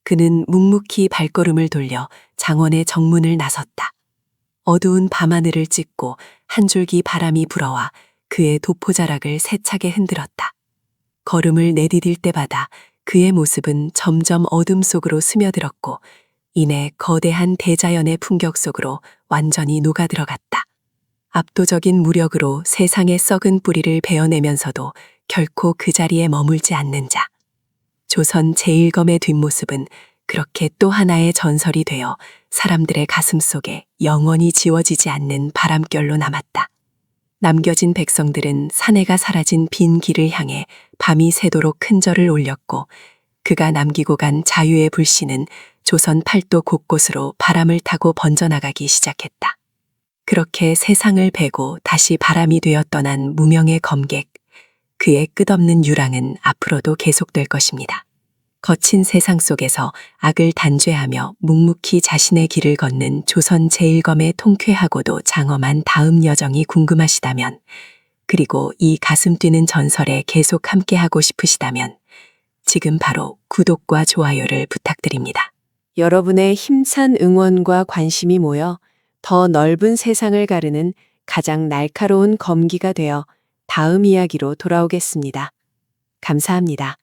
그는 묵묵히 발걸음을 돌려 장원의 정문을 나섰다. 어두운 밤하늘을 찢고 한 줄기 바람이 불어와 그의 도포자락을 세차게 흔들었다. 걸음을 내디딜 때마다 그의 모습은 점점 어둠 속으로 스며들었고, 이내 거대한 대자연의 풍경 속으로 완전히 녹아들어갔다. 압도적인 무력으로 세상의 썩은 뿌리를 베어내면서도 결코 그 자리에 머물지 않는 자. 조선 제1검의 뒷모습은 그렇게 또 하나의 전설이 되어 사람들의 가슴 속에 영원히 지워지지 않는 바람결로 남았다. 남겨진 백성들은 사내가 사라진 빈 길을 향해 밤이 새도록 큰 절을 올렸고 그가 남기고 간 자유의 불씨는 조선 팔도 곳곳으로 바람을 타고 번져나가기 시작했다. 그렇게 세상을 베고 다시 바람이 되어 떠난 무명의 검객, 그의 끝없는 유랑은 앞으로도 계속될 것입니다. 거친 세상 속에서 악을 단죄하며 묵묵히 자신의 길을 걷는 조선 제1검의 통쾌하고도 장엄한 다음 여정이 궁금하시다면, 그리고 이 가슴 뛰는 전설에 계속 함께하고 싶으시다면 지금 바로 구독과 좋아요를 부탁드립니다. 여러분의 힘찬 응원과 관심이 모여 더 넓은 세상을 가르는 가장 날카로운 검기가 되어 다음 이야기로 돌아오겠습니다. 감사합니다.